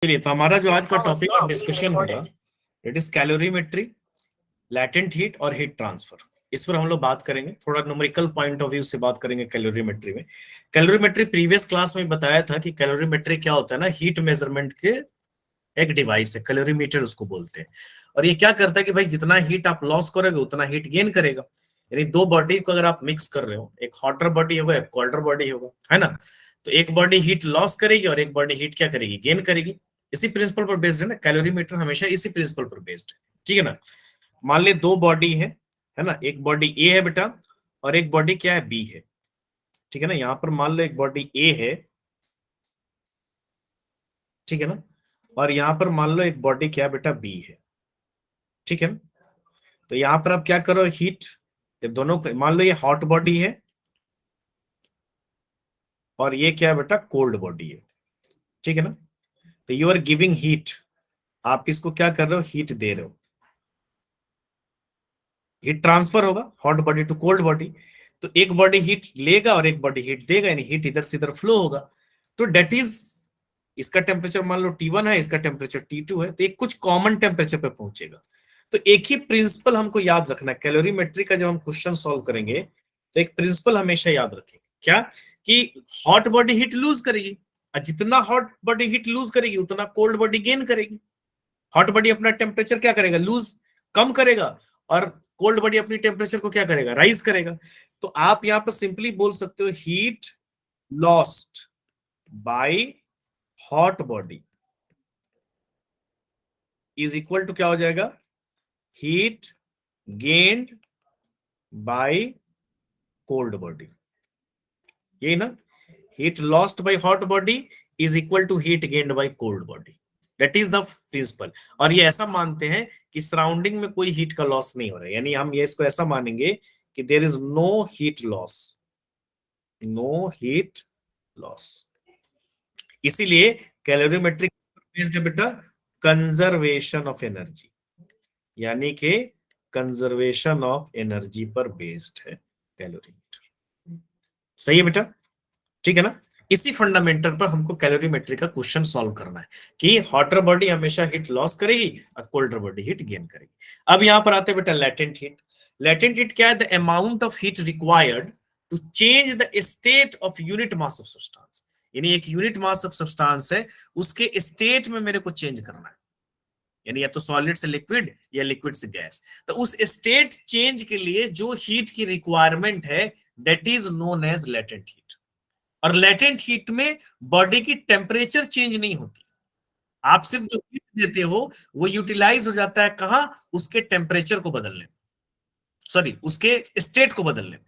चलिए, तो हमारा जो आज का टॉपिक ऑफ डिस्कशन होगा it is calorimetry, latent heat और हीट ट्रांसफर। इस पर हम लोग बात करेंगे, थोड़ा न्यूमेरिकल पॉइंट ऑफ व्यू से बात करेंगे कैलोरीमेट्री में। कैलोरीमेट्री प्रीवियस क्लास में बताया था कि कैलोरीमेट्री क्या होता है ना, हीट मेजरमेंट के एक डिवाइस है, कैलोरीमीटर उसको बोलते हैं। और ये क्या करता है कि भाई जितना हीट आप लॉस करोगे उतना हीट गेन करेगा। यानी दो बॉडी को अगर आप मिक्स कर रहे हो, एक हॉटर बॉडी होगा एक कोल्डर बॉडी होगा, है ना। तो एक बॉडी हीट लॉस करेगी और एक बॉडी हीट क्या करेगी, गेन करेगी। इसी प्रिंसिपल पर बेस्ड है ना, कैलोरीमीटर हमेशा इसी प्रिंसिपल पर बेस्ड है, ठीक है ना। मान ले दो बॉडी है ना, एक बॉडी ए है बेटा और एक बॉडी क्या है, बी है, ठीक है ना। यहाँ पर मान लो एक बॉडी ए है, ठीक है ना, और यहाँ पर मान लो एक बॉडी क्या बेटा, बी है, ठीक है ना। तो यहाँ पर आप क्या करो, हीट, जब दोनों मान लो ये हॉट बॉडी है और ये क्या है बेटा, कोल्ड बॉडी है, ठीक है ना। तो यू आर गिविंग हीट, आप इसको क्या कर रहे हो, हीट दे रहे हो, हीट ट्रांसफर होगा hot body to cold body. तो एक बॉडी हीट लेगा और एक बॉडी हीट देगा, यानी हीट इधर से इधर फ्लो होगा। तो डेट इज, इसका टेम्परेचर मान लो T1 है, इसका टेम्परेचर T2 है, तो एक कुछ कॉमन टेम्परेचर पे पहुंचेगा। तो एक ही प्रिंसिपल हमको याद रखना है कैलोरीमेट्री का, जब हम क्वेश्चन सॉल्व करेंगे तो एक प्रिंसिपल हमेशा याद रखेंगे, क्या कि हॉट बॉडी हीट लूज करेगी, और जितना हॉट बॉडी हीट लूज करेगी उतना कोल्ड बॉडी गेन करेगी। हॉट बॉडी अपना टेम्परेचर क्या करेगा, लूज, कम करेगा, और कोल्ड बॉडी अपनी टेम्परेचर को क्या करेगा, राइज करेगा। तो आप यहां पर सिंपली बोल सकते हो heat lost by hot body is equal to क्या हो जाएगा, heat gained by cold body. ये ना, heat lost by hot body is equal to heat gained by cold body, that is the principle. और ये ऐसा मानते हैं कि सराउंडिंग में कोई हीट का लॉस नहीं हो रहा है, यानी हम ये इसको ऐसा मानेंगे कि there is no heat loss, no heat loss. इसीलिए कैलोरीमेट्रिक बेस्ड बेटा कंजर्वेशन ऑफ एनर्जी, यानी कि कंजर्वेशन ऑफ एनर्जी पर बेस्ड है कैलोरीमीटर। सही है बेटा, ठीक है ना। इसी फंडामेंटल पर हमको कैलोरीमेट्री का क्वेश्चन सॉल्व करना है कि हॉटर बॉडी हमेशा हीट लॉस करेगी और कोल्डर बॉडी हीट गेन करेगी। अब यहां पर आते बेटा लैटेंट हीट। लैटेंट हीट क्या है, the amount of heat required to change the state of unit mass of substance. यानी एक यूनिट मास ऑफ सब्सटेंस है, उसके स्टेट में मेरे को चेंज करना है, यानी या तो सॉलिड से लिक्विड या लिक्विड से गैस। तो उस स्टेट चेंज के लिए जो हीट की रिक्वायरमेंट है that is known as latent heat. और लैटेंट हीट में बॉडी की टेम्परेचर चेंज नहीं होती, आप सिर्फ जो हीट देते हो वो यूटिलाइज हो जाता है कहां, उसके टेम्परेचर को बदलने में, सॉरी उसके स्टेट को बदलने में।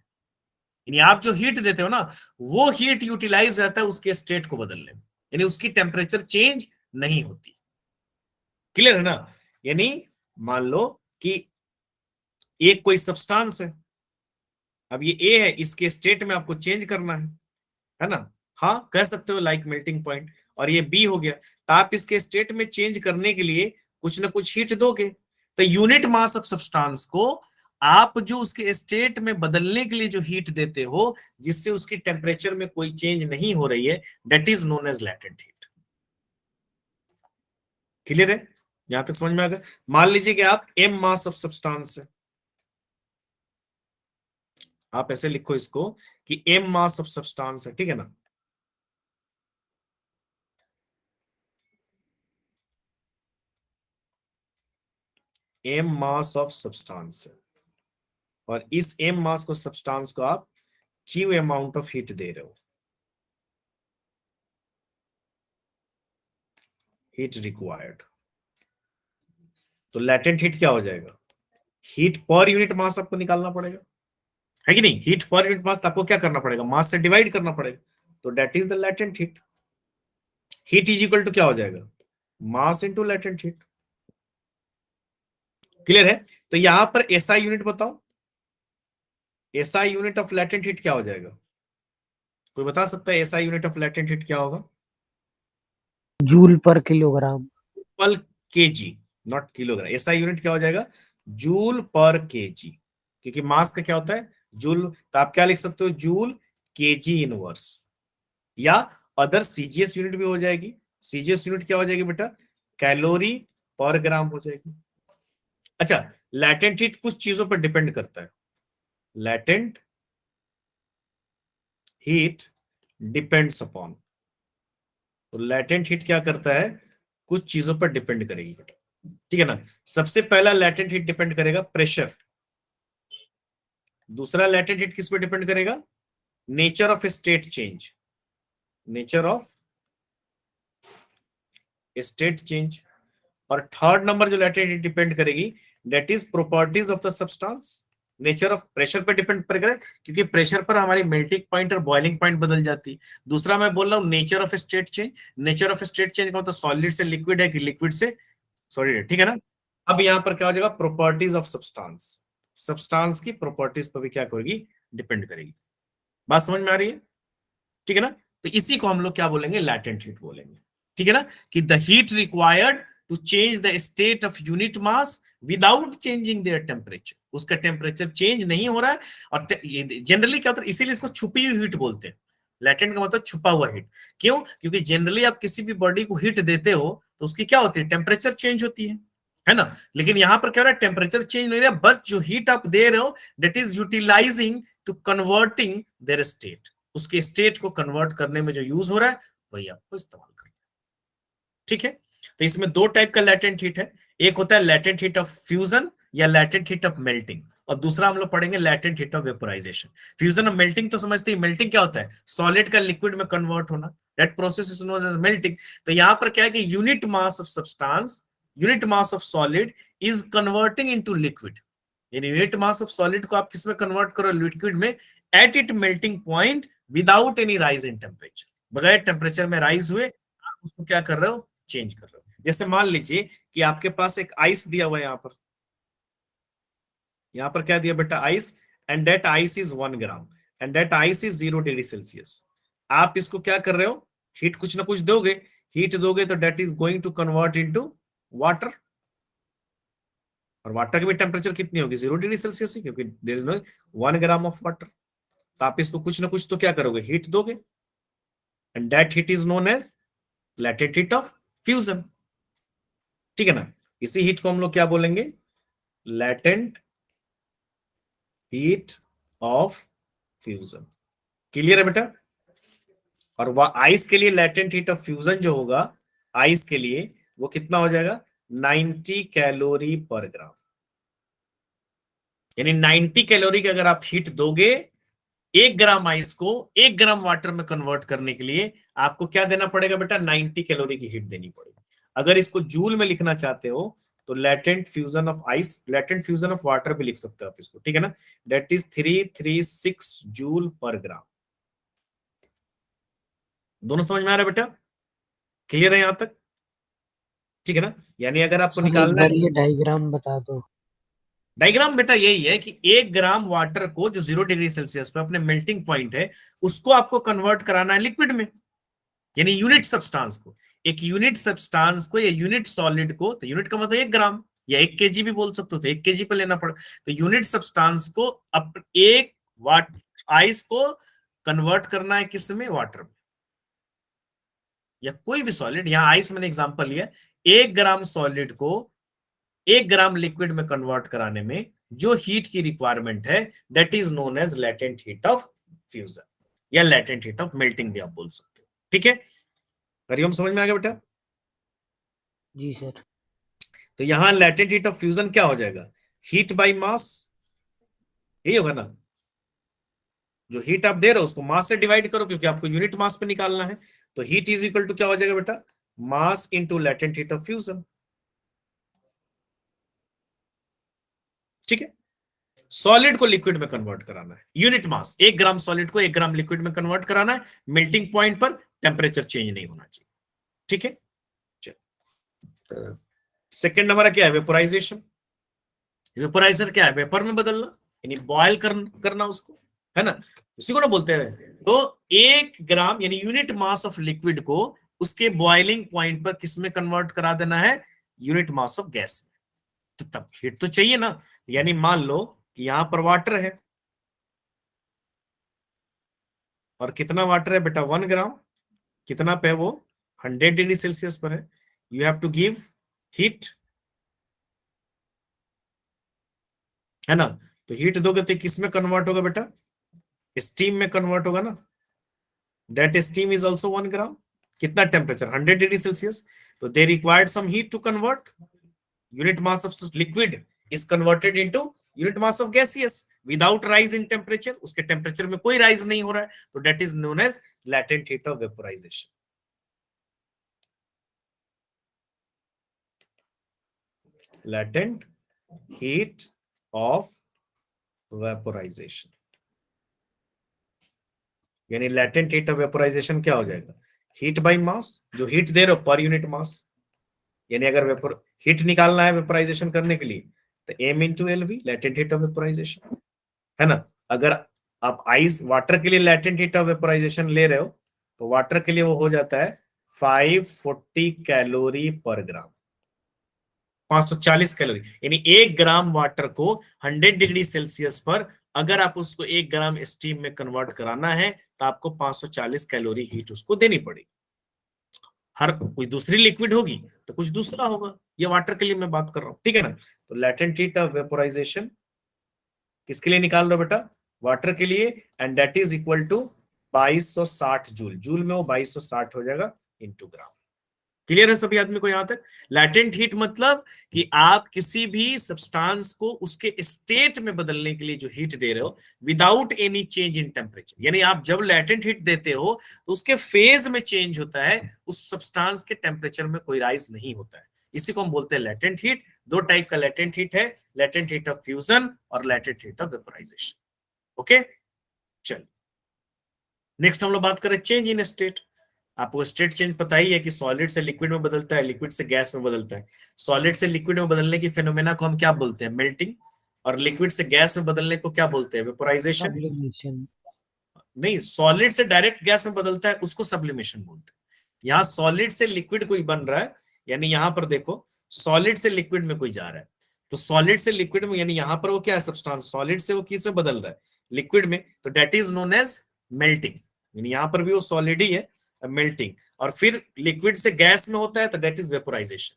यानी आप जो हीट देते हो ना, वो हीट यूटिलाइज हो जाता है उसके स्टेट को बदलने में, यानी उसकी टेम्परेचर चेंज नहीं होती। क्लियर है ना। यानी मान लो कि एक कोई सब्सटेंस है, अब ये ए है, इसके स्टेट में आपको चेंज करना है ना। हाँ कह सकते हो लाइक मेल्टिंग पॉइंट। और ये बी हो गया, तो आप इसके स्टेट में चेंज करने के लिए कुछ ना कुछ हीट दोगे। तो यूनिट मास ऑफ सब्सटेंस को आप जो उसके स्टेट में बदलने के लिए जो हीट देते हो, जिससे उसकी टेम्परेचर में कोई चेंज नहीं हो रही है, that is known as latent heat. Clear है, यहां तक समझ में आ गया। मान लीजिए कि आप एम मास ऑफ सब्सटेंस है, आप ऐसे लिखो इसको कि एम मास ऑफ सब्सटेंस है, ठीक है ना। एम मास ऑफ सब्सटेंस है, और इस एम मास को सब्सटेंस को आप क्यू अमाउंट ऑफ हीट दे रहे हो, हीट रिक्वायर्ड। तो लैटेंट हीट क्या हो जाएगा, हीट पर यूनिट मास आपको निकालना पड़ेगा, है कि नहीं। हीट पर यूनिट मास आपको क्या करना पड़ेगा, मास से डिवाइड करना पड़ेगा। तो that is the latent heat. Heat is equal to क्या हो जाएगा, mass into latent heat. Clear है। तो यहां पर एसआई यूनिट बताओ, SI unit of latent heat क्या हो जाएगा, कोई बता सकता है SI unit of latent heat क्या होगा, joule per kilogram. Per kg, not kilogram. SI unit क्या हो जाएगा, जूल पर केजी, क्योंकि मास का क्या होता है, जूल। तो आप क्या लिख सकते हो, जूल केजी इनवर्स, या अदर सीजीएस यूनिट भी हो जाएगी, सीजीएस यूनिट क्या हो जाएगी बेटा, कैलोरी पर ग्राम हो जाएगी। अच्छा, लैटेंट हीट कुछ चीजों पर डिपेंड करता है। लैटेंट हीट डिपेंड्स अपॉन, तो लैटेंट हीट क्या करता है, कुछ चीजों पर डिपेंड करेगी बेटा, ठीक है ना। सबसे पहला लैटेंट हीट डिपेंड करेगा प्रेशर। दूसरा लैटेंट हीट किस पे डिपेंड करेगा, nature of state change, nature of state change. और थर्ड नंबर जो लैटेंट हीट डिपेंड करेगी, that is properties of the substance. Nature of pressure पे डिपेंड करेगा, क्योंकि प्रेशर पर हमारी मेल्टिंग पॉइंट और बॉइलिंग पॉइंट बदल जाती है। दूसरा मैं बोल रहा हूँ nature of state change, nature of state change का मतलब सॉलिड से लिक्विड है कि लिक्विड से सॉलिड है, ठीक है ना। अब यहां पर क्या हो जाएगा, प्रॉपर्टीज ऑफ सब्सटेंस, सब्सटेंस की प्रॉपर्टीज पर भी क्या करेगी, डिपेंड करेगी। बात समझ में आ रही है, ठीक है ना। तो इसी को हम लोग क्या बोलेंगे, लैटेंट हीट बोलेंगे, ठीक है ना, कि the heat required to change the state of unit mass without changing their temperature, उसका टेम्परेचर चेंज नहीं हो रहा है। और जनरली क्या होता है, इसीलिए इसको छुपी हुई हीट बोलते हैं। लैटेंट का मतलब छुपा हुआ हीट। क्यों, क्योंकि जनरली आप किसी भी बॉडी को हीट देते हो तो उसकी क्या होती है, टेम्परेचर चेंज होती है ना। लेकिन यहां पर क्या हो रहा है, टेम्परेचर चेंज नहीं हो रहा, बस जो हीट आप दे रहे हो that is utilising to converting their state, उसके स्टेट को कन्वर्ट करने में जो यूज हो रहा है वही आपको इस्तेमाल करना है, ठीक है। तो इसमें दो टाइप का लैटेंट हीट है, एक होता है लैटेंट हीट ऑफ फ्यूजन या लैटेंट हीट ऑफ मेल्टिंग, और दूसरा हम लोग पढ़ेंगे latent heat of vaporisation. Fusion और मेल्टिंग तो समझते हैं, मेल्टिंग क्या होता है, सॉलिड का लिक्विड में कन्वर्ट होना, that process is known as melting. तो यहां पर क्या है कि unit mass of substance, unit mass of solid is converting into liquid, यानी यूनिट मास ऑफ सॉलिड को आप किसमें कन्वर्ट करो, लिक्विड में, at it melting point without any rise in temperature, बगैर टेम्परेचर में राइज हुए आप उसको क्या कर रहे हो, चेंज कर रहे हो। जैसे मान लीजिए कि आपके पास एक आइस दिया हुआ है, यहां पर क्या दिया बेटा, ice, and that ice is 1 gram, and that ice is 0 degree Celsius. आप इसको क्या कर रहे हो, हीट कुछ ना कुछ दोगे, हीट दोगे तो that is going to convert into water, और वाटर की भी टेम्परेचर कितनी होगी, 0 डिग्री सेल्सियस ही, क्योंकि there is no 1 gram of water. तो आप इसको कुछ ना कुछ तो क्या करोगे, हीट दोगे, and that heat is known as latent heat of fusion, ठीक है ना। इसी हीट को हम लोग क्या बोलेंगे, latent heat of fusion. Clear है बेटा। और वह आइस के लिए लैटेंट हीट ऑफ फ्यूजन जो होगा, आइस के लिए वो कितना हो जाएगा, 90 कैलोरी पर ग्राम, यानी 90 कैलोरी की अगर आप हीट दोगे 1 ग्राम आइस को 1 ग्राम वाटर में कन्वर्ट करने के लिए आपको क्या देना पड़ेगा बेटा, 90 कैलोरी की हीट देनी पड़ेगी। अगर इसको जूल में लिखना चाहते हो तो latent fusion of ice, latent fusion of water भी लिख सकते हो आप इसको, ठीक है ना, दैट इज 336 जूल पर ग्राम। दोनों समझ में आ रहा है बेटा, क्लियर है यहां तक, ठीक है ना। यानी अगर आपको सर एक निकालना है, बार ये डायग्राम बता दो। डायग्राम बेटा यही है कि 1 ग्राम वाटर को जो 0 डिग्री सेल्सियस पे अपने मेल्टिंग पॉइंट है उसको आपको कन्वर्ट कराना है लिक्विड में, यानी यूनिट सब्सटेंस को, एक यूनिट सब्सटेंस को या यूनिट सॉलिड को, तो यूनिट का मतलब 1 ग्राम या 1 केजी भी बोल सकते हो, तो 1 केजी पे लेना पड़ा, तो यूनिट सब्सटेंस को अब एक वाट आइस को कन्वर्ट करना है किस में, वाटर में, या कोई भी सॉलिड, यहां आइस मैंने एग्जांपल लिया, 1 ग्राम सॉलिड को 1 ग्राम लिक्विड में कन्वर्ट कराने में जो हीट की रिक्वायरमेंट है that is known as latent heat of fusion या लैटेंट हीट ऑफ मेल्टिंग भी आप बोल सकते हो, ठीक है। हरिओम समझ में आ गया बेटा। जी सर। तो यहां लैटेंट हीट ऑफ फ्यूजन क्या हो जाएगा, हीट बाय मास, यही होगा ना, जो हीट आप दे रहे हो उसको मास से डिवाइड करो, क्योंकि आपको यूनिट मास पे निकालना है, तो हीट इज इक्वल टू क्या हो जाएगा बेटा, mass into latent heat of fusion, ठीक है। सॉलिड को लिक्विड में कन्वर्ट कराना है, यूनिट मास, 1 ग्राम सॉलिड को 1 ग्राम लिक्विड में कन्वर्ट कराना है, मेल्टिंग पॉइंट पर टेम्परेचर चेंज नहीं होना चाहिए, ठीक है। सेकेंड नंबर क्या है, वेपोराइजेशन। वेपोराइजर क्या है, वेपर में बदलना, यानी बॉयल करना उसको, है ना, उसी को ना बोलते हैं। तो 1 ग्राम यानी यूनिट मास ऑफ लिक्विड को उसके बॉइलिंग पॉइंट पर किस में कन्वर्ट करा देना है, यूनिट मास ऑफ गैस में, तो तब हीट तो चाहिए ना। यानी मान लो कि यहां पर वाटर है, और कितना वाटर है बेटा, 1 ग्राम, कितना पे वो 100 डिग्री सेल्सियस पर है, you have to give heat, है ना। तो हीट दोगे तो किस में कन्वर्ट होगा बेटा, स्टीम में कन्वर्ट होगा ना। That steam is also 1 gram. कितना टेम्परेचर, 100 डिग्री सेल्सियस। तो they required some heat to convert, unit mass of liquid is converted into unit mass of gaseous without rise in temperature, उसके temperature में कोई rise नहीं हो रहा है, तो that is known as latent heat of vaporization। latent heat of vaporization, यानी latent heat of vaporization क्या हो जाएगा, हीट बाई मास, जो हीट दे रहे हो पर यूनिट मास। यानी अगर वेपर हीट निकालना है वेपोराइजेशन करने के लिए, तो m into L V, latent heat of vaporisation, है ना। अगर आप आइस वाटर के लिए लेटेंट हीट ऑफ वेपोराइजेशन ले रहे हो, तो वाटर के लिए वो हो जाता है 540 कैलोरी पर ग्राम, 540 कैलोरी। यानी 1 ग्राम वाटर को 100 डिग्री सेल्सियस पर अगर आप उसको 1 ग्राम स्टीम में कन्वर्ट कराना है, तो आपको 540 कैलोरी हीट उसको देनी पड़ेगी। हर कोई दूसरी लिक्विड होगी तो कुछ दूसरा होगा, ये वाटर के लिए मैं बात कर रहा हूं, ठीक है ना। तो लेटेंट हीट ऑफ वेपोराइजेशन किसके लिए निकाल रहे हो बेटा, वाटर के लिए, and that is equal to 2260 joule. Joule में वो 2260 हो जाएगा इंटू ग्राम। क्लियर है सभी आदमी को यहां तक। लैटेंट हीट मतलब कि आप किसी भी सब्सटेंस को उसके स्टेट में बदलने के लिए जो हीट दे रहे हो without any change in temperature. यानी आप जब लैटेंट हीट देते हो तो उसके फेज में चेंज होता है, उस सब्सटेंस के टेम्परेचर में कोई राइज नहीं होता है। इसी को हम बोलते हैं लैटेंट हीट। दो टाइप का लैटेंट हीट है, लैटेंट हीट ऑफ फ्यूजन और latent heat of vaporisation. Okay, चल नेक्स्ट हम लोग बात करें चेंज इन स्टेट। आपको स्टेट चेंज पता ही है कि सॉलिड से लिक्विड में बदलता है, लिक्विड से गैस में बदलता है। सॉलिड से लिक्विड में बदलने की फेनोमेना को हम क्या बोलते हैं, मेल्टिंग। और लिक्विड से गैस में बदलने को क्या बोलते हैं, वेपोराइजेशन। सब्लिमेशन। नहीं, सॉलिड से डायरेक्ट गैस में बदलता है उसको सब्लिमेशन बोलते हैं। यहाँ सॉलिड से लिक्विड कोई बन रहा है, यानी यहाँ पर देखो सॉलिड से लिक्विड में कोई जा रहा है, तो सॉलिड से लिक्विड में, यानी यहाँ पर वो क्या है, सब्सटेंस सॉलिड से वो किस में बदल रहा है, लिक्विड में, तो that is known as melting. यानी यहाँ पर भी वो सॉलिड ही है, मेल्टिंग। और फिर लिक्विड से गैस में होता है तो डेट इज वेपोराइजेशन।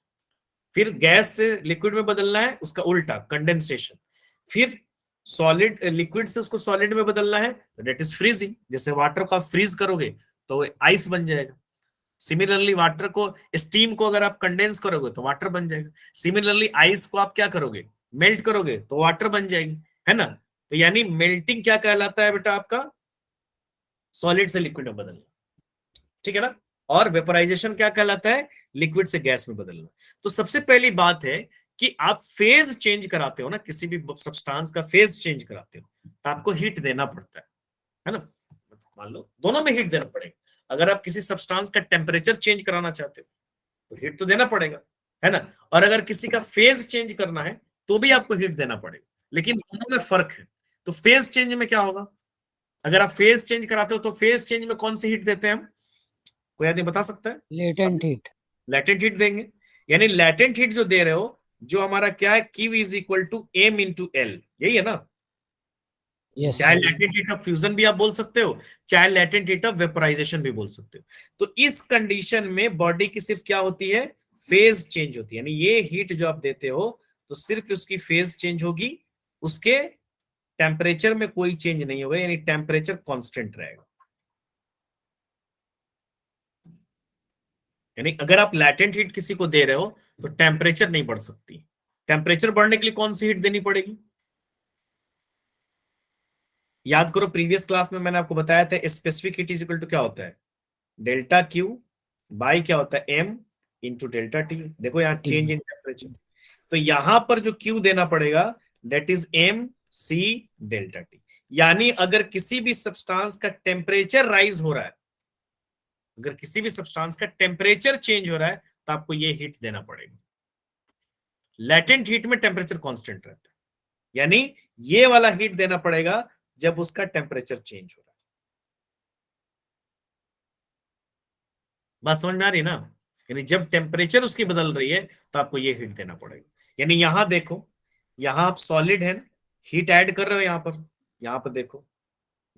फिर गैस से लिक्विड में बदलना है, उसका उल्टा कंडेंसेशन। फिर सॉलिड लिक्विड से उसको सॉलिड में बदलना है तो डेट इज फ्रीजिंग। जैसे वाटर को आप फ्रीज करोगे तो आइस बन जाएगा। सिमिलरली वाटर को, स्टीम को अगर आप कंडेंस करोगे तो वाटर बन जाएगा। सिमिलरली आइस को आप क्या करोगे, मेल्ट करोगे तो वाटर बन जाएगी, है ना। तो यानी मेल्टिंग क्या कहलाता है बेटा आपका, सॉलिड से लिक्विड में बदलना, ठीक है ना। और वेपोराइजेशन क्या कहलाता है, लिक्विड से गैस में बदलना। तो सबसे पहली बात है कि आप फेज चेंज कराते हो ना, किसी भी सब्सटेंस का फेज चेंज कराते हो तो आपको हीट देना पड़ता है ना। मान लो दोनों में हीट देना पड़ेगा। अगर आप किसी सब्सटेंस का टेम्परेचर चेंज कराना चाहते हो तो हीट तो देना पड़ेगा, है ना। और अगर किसी का फेज चेंज करना है तो भी आपको हीट देना पड़ेगा, लेकिन दोनों में फर्क है। तो फेज चेंज में क्या होगा, अगर आप फेज चेंज कराते हो तो फेज चेंज में कौन सी हीट देते हैं हम, कोई आदमी बता सकता है। Latent heat. लैटेंट हीट देंगे, यानी लैटेंट हीट जो दे रहे हो, जो हमारा क्या है, Q is equal to M into L, यही है ना। यस चाहे sir. Latent heat of fusion भी आप बोल सकते हो, चाहे लैटेंट हीट ऑफ वेपोराइजेशन भी बोल सकते हो। तो इस कंडीशन में बॉडी की सिर्फ क्या होती है, फेज चेंज होती है। यानी ये हीट जो आप देते हो तो सिर्फ उसकी फेज चेंज होगी, उसके टेम्परेचर में कोई चेंज नहीं होगा, यानी टेम्परेचर कांस्टेंट रहेगा। यानी अगर आप लैटेंट हीट किसी को दे रहे हो तो टेम्परेचर नहीं बढ़ सकती। टेम्परेचर बढ़ने के लिए कौन सी हीट देनी पड़ेगी, याद करो प्रीवियस क्लास में मैंने आपको बताया था specific heat is equal to क्या होता है, डेल्टा क्यू बाई क्या होता है, एम इंटू डेल्टा टी। देखो यहाँ टी। चेंज इन टेम्परेचर, तो यहां पर जो क्यू देना पड़ेगा that is M C delta T. यानी अगर किसी भी सब्सटेंस का टेम्परेचर राइज हो रहा है, अगर किसी भी सब्सटेंस का टेम्परेचर चेंज हो रहा है तो आपको ये हीट देना पड़ेगा। लैटेंट हीट में टेम्परेचर कांस्टेंट रहता है, यानी ये वाला हीट देना पड़ेगा जब उसका टेम्परेचर चेंज हो रहा है। बात समझ में आ रही ना, यानी जब टेम्परेचर उसकी बदल रही है तो आपको ये हीट देना पड़ेगा। यानी यहां देखो, यहां आप सॉलिड है, हीट ऐड कर रहे हो यहां पर देखो,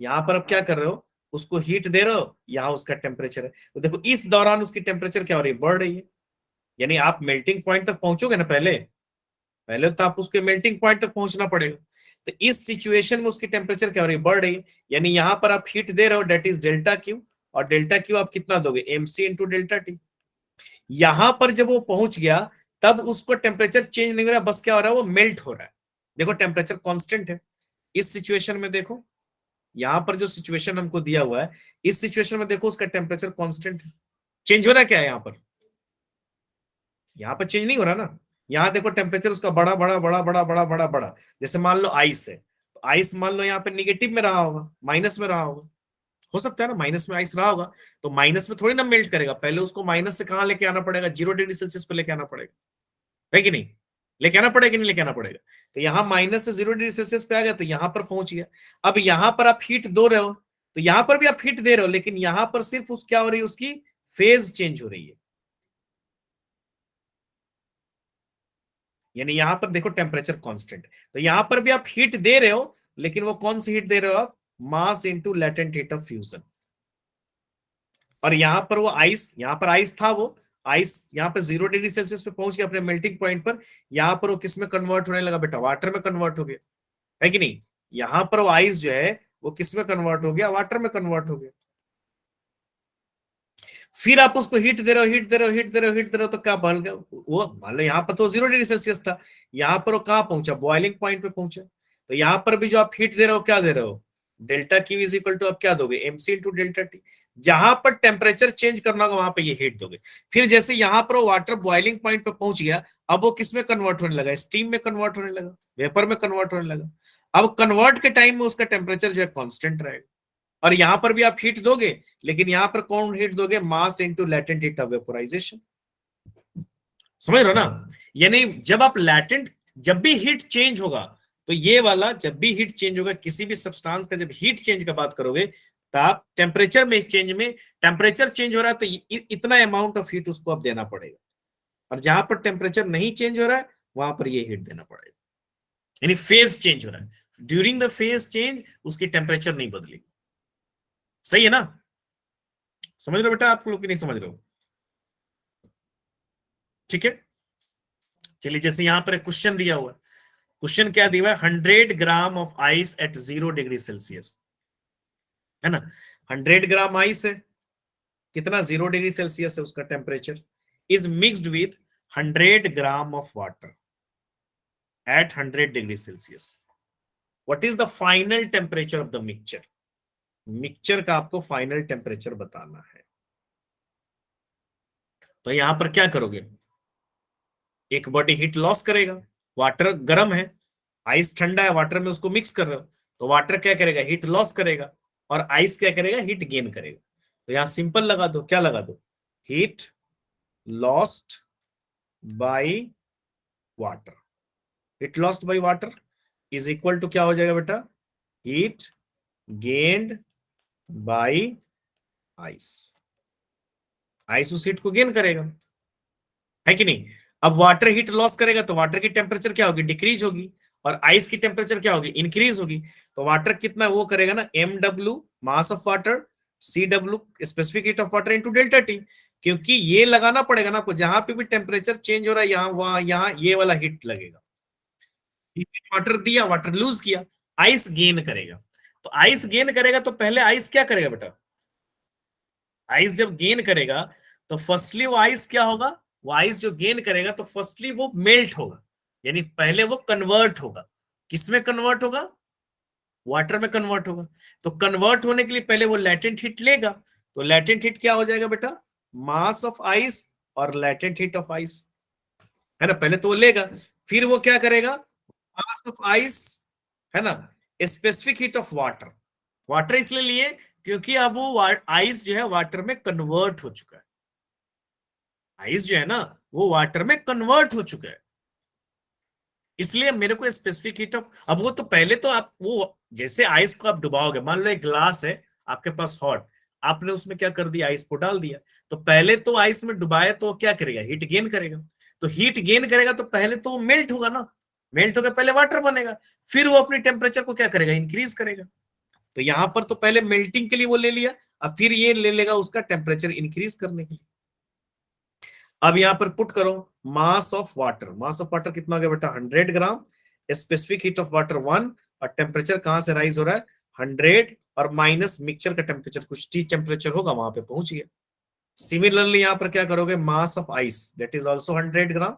यहां पर आप क्या कर रहे हो, उसको हीट दे रहे हो, यहाँ उसका टेम्परेचर है, तो देखो इस दौरान उसकी टेम्परेचर क्या हो रही है, बढ़ रही है। यानी आप मेल्टिंग पॉइंट तक पहुंचोगे ना, पहले पहले तो आप उसके मेल्टिंग पॉइंट तक पहुंचना पड़ेगा। तो इस सिचुएशन में उसकी टेम्परेचर क्या हो रही है, बढ़ रही है। यानी यहां पर आप हीट दे रहे हो, डेट इज डेल्टा क्यू, और डेल्टा क्यू आप कितना दोगे, एमसी इंटू डेल्टा टी। यहां पर जब वो पहुंच गया, तब उसको टेम्परेचर चेंज नहीं हो रहा, बस क्या हो रहा है, वो मेल्ट हो रहा है। देखो टेम्परेचर कांस्टेंट है। इस सिचुएशन में देखो, यहां पर जो सिचुएशन हमको दिया हुआ है, इस सिचुएशन में देखो उसका टेम्परेचर कांस्टेंट है। चेंज हो रहा है क्या है यहाँ पर, यहाँ पर चेंज नहीं हो रहा ना। यहाँ देखो टेम्परेचर उसका बड़ा बड़ा बड़ा बड़ा बड़ा बड़ा बड़ा। जैसे मान लो आइस है, तो आइस मान लो यहाँ पे निगेटिव में रहा होगा, माइनस में रहा होगा, हो सकता है ना माइनस में आइस रहा होगा। तो माइनस में थोड़ी ना मेल्ट करेगा, पहले उसको माइनस से कहाँ लेके आना पड़ेगा, 0 डिग्री सेल्सियस पे लेके आना पड़ेगा, है कि नहीं, लेके आना पड़ेगा कि नहीं लेके आना पड़ेगा। तो यहाँ माइनस से 0 डिग्री सेल्सियस पे आ गया, तो यहाँ पर पहुंच गया। अब यहाँ पर आप हीट दो रहे हो, तो यहाँ पर भी आप हीट दे रहे हो, लेकिन यहाँ पर सिर्फ उस क्या हो रही है, उसकी फेज चेंज हो रही है। यानी यहां पर देखो टेम्परेचर कांस्टेंट, तो यहां पर भी आप हीट दे रहे हो, लेकिन वो कौन सी हीट दे रहे हो आप, mass into latent heat of fusion. और यहां पर वो आइस, यहां पर आइस था, वो आइस यहां पर 0 डिग्री सेल्सियस पे पहुंच गया अपने मेल्टिंग पॉइंट पर। यहां पर वो किस में कन्वर्ट होने लगा बेटा, वाटर में कन्वर्ट हो गया, है कि नहीं। यहां पर वो आइस जो है वो किस में कन्वर्ट हो गया, वाटर में कन्वर्ट हो गया। फिर आप उसको हीट दे रहे हो, हीट दे रहे हो, हीट दे रहे हो, हीट दे रहे हो, तो क्या बन गया वो, मान लो यहाँ पर तो 0 डिग्री सेल्सियस था, यहाँ पर वो कहाँ पहुंचा, बॉइलिंग पॉइंट पे पहुंचा। तो यहाँ पर भी जो आप हीट दे रहे हो, क्या दे रहे हो, delta Q is equal to, आप क्या दोगे, एमसी इंटू डेल्टा टी। जहां पर टेम्परेचर चेंज करना होगा, वहां पर ये हीट दोगे। फिर जैसे यहाँ पर वो वाटर बॉइलिंग पॉइंट पे पहुंच गया, अब वो किस में कन्वर्ट होने लगा, स्टीम में कन्वर्ट होने लगा, वेपर में कन्वर्ट होने लगा। अब कन्वर्ट के टाइम में उसका टेम्परेचर जो है कॉन्स्टेंट रहेगा। और यहां पर भी आप हीट दोगे, लेकिन यहां पर कौन हीट दोगे, mass into latent heat of vaporisation. समझ रहे हो ना। यानी जब आप लैटेंट, जब भी हीट चेंज होगा, तो ये वाला जब भी हीट चेंज होगा, किसी भी सब्सटेंस का जब हीट चेंज का बात करोगे, तो आप टेम्परेचर में चेंज में, टेम्परेचर चेंज हो रहा है तो इतना अमाउंट ऑफ हीट उसको अब देना पड़ेगा। और जहां पर टेम्परेचर नहीं चेंज हो रहा है, वहां पर ये हीट देना पड़ेगा। यानी फेज चेंज हो रहा है, ड्यूरिंग द फेज चेंज उसकी टेम्परेचर नहीं बदलेगी। सही है ना, समझ रहे हो बेटा आप लोग कि नहीं समझ रहे हो, ठीक है। चलिए जैसे यहां पर एक क्वेश्चन दिया हुआ है, क्वेश्चन क्या दिया हुआ है, 100 gram of ice eight 0 degree Celsius, है ना। 100 ग्राम आइस है, कितना, 0 डिग्री सेल्सियस है उसका temperature, is mixed with 100 gram of water eight 100 degree Celsius. What is the final temperature of the mixture. Mixture का आपको फाइनल टेम्परेचर बताना है। तो यहां पर क्या करोगे, एक बॉडी हीट लॉस करेगा, वाटर गर्म है, आइस ठंडा है, वाटर में उसको मिक्स कर रहे हो, तो वाटर क्या करेगा, हीट लॉस करेगा, और आइस क्या करेगा, हीट गेन करेगा। तो यहां सिंपल लगा दो, क्या लगा दो, heat lost by water, heat lost by water is equal to क्या हो जाएगा बेटा, heat gained by ice. Ice उस हीट को गेन करेगा, है कि नहीं। अब वाटर हीट लॉस करेगा, तो वाटर की टेम्परेचर क्या होगी, डिक्रीज होगी, और आइस की टेम्परेचर क्या होगी, इंक्रीज होगी। तो वाटर कितना वो करेगा ना, M W mass of water, C W specific heat of water into delta T. क्योंकि ये लगाना पड़ेगा ना आपको, जहां पे भी टेम्परेचर चेंज हो रहा है, यहाँ वहां यहाँ ये वाला हीट लगेगा। वाटर दिया, वाटर लूज किया, आइस गेन करेगा। तो आइस गेन करेगा, तो पहले आइस क्या करेगा बेटा, आइस जब गेन करेगा, तो फर्स्टली वो आइस क्या होगा, वो आइस जो गेन करेगा, तो फर्स्टली वो मेल्ट होगा, यानी पहले वो कन्वर्ट होगा, किसमें कन्वर्ट होगा, वाटर में कन्वर्ट होगा। तो कन्वर्ट होने के लिए पहले वो लैटेंट हीट लेगा, तो लैटेंट हीट क्या हो जाएगा बेटा, मास ऑफ आइस और लैटेंट हीट ऑफ आइस, है ना। पहले तो वो लेगा, फिर वो क्या करेगा, मास ऑफ आइस, है ना, specific heat of water, water इसलिए लिए क्योंकि अब वो आइस जो है वाटर में कन्वर्ट हो चुका है, आइस जो है ना वो वाटर में कन्वर्ट हो चुका है, इसलिए मेरे को स्पेसिफिक हीट ऑफ, अब वो तो पहले तो आप वो जैसे आइस को आप डुबाओगे, मान लो एक ग्लास है आपके पास हॉट, आपने उसमें क्या कर दिया, आइस को डाल दिया, तो पहले तो आइस में डुबाया तो क्या करेगा, हीट गेन करेगा। तो हीट गेन करेगा तो पहले तो मेल्ट होगा ना, मेल्ट होकर पहले वाटर बनेगा, फिर वो अपनी टेम्परेचर को क्या करेगा, इंक्रीज करेगा। तो यहां पर तो पहले मेल्टिंग के लिए वो ले लिया, अब फिर ये ले लेगा उसका टेम्परेचर इंक्रीज करने के लिए। अब यहां पर पुट करो मास of water, mass of water कितना हो गया बेटा 100 ग्राम, स्पेसिफिक हीट ऑफ वाटर 1, और टेम्परेचर कहां से राइज हो रहा है 100, और माइनस मिक्सचर का टेम्परेचर कुछ टी टेम्परेचर होगा वहां पे पहुंच गया। सिमिलरली यहां पर क्या करोगे, mass of ice that is also 100 gram,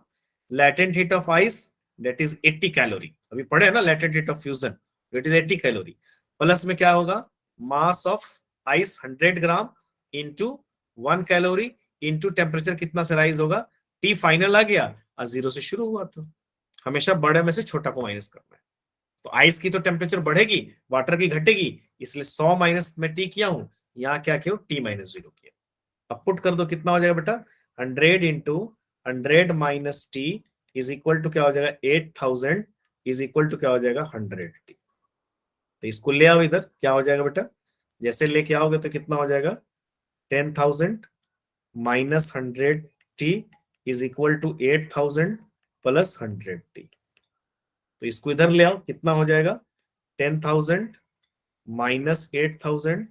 latent heat of ice that is 80 calorie, अभी पढ़े ना latent heat of fusion that is 80 calorie, plus में क्या होगा मास of ice 100 gram into 1 calorie into temperature कितना से राइज होगा, टी फाइनल आ गया और 0 से शुरू हुआ, तो हमेशा बड़े में से छोटा को माइनस करना है। तो आइस की तो टेम्परेचर बढ़ेगी, वाटर की घटेगी, इसलिए 100 माइनस में टी किया हूं, यहाँ क्या किया टी माइनस 0 किया। अब पुट कर दो कितना हो जाएगा बेटा 100 into 100 minus T is equal to क्या हो जाएगा 8000 इज इक्वल टू क्या हो जाएगा 100 टी। तो इसको ले आओ इधर, क्या हो जाएगा बेटा, जैसे लेके आओगे तो कितना हो जाएगा 10,000 minus 100 T is equal to 8000 plus 100 T. तो इसको इधर ले आओ, कितना हो जाएगा 10,000 minus 8000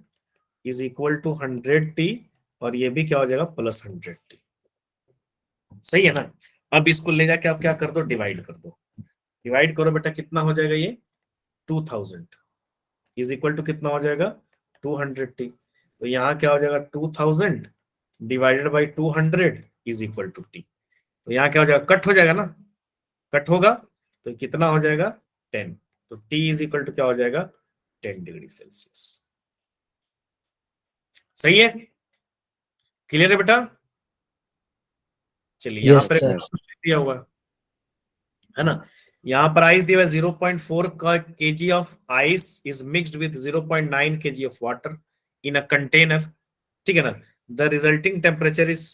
is equal to 100 T, और ये भी क्या हो जाएगा प्लस 100 टी। सही है ना। अब इसको ले जाके आप क्या कर दो डिवाइड कर दो, डिवाइड करो बेटा कितना हो जाएगा ये 2000 इज इक्वल टू कितना हो जाएगा 200 टी। तो यहाँ क्या हो जाएगा 2000 divided by 200 is equal to T. तो यहाँ क्या हो जाएगा कट हो जाएगा ना, कट होगा तो कितना हो जाएगा 10, तो टी इज इक्वल टू क्या हो जाएगा 10 डिग्री सेल्सियस। सही है, क्लियर है बेटा। चलिए यहाँ Yes, पर sir. दिया हुआ है ना, यहाँ पर आइस दिया हुआ 0.4 kg of ice is mixed with 0.9 kg of water in a container, ठीक है ना, the resulting temperature is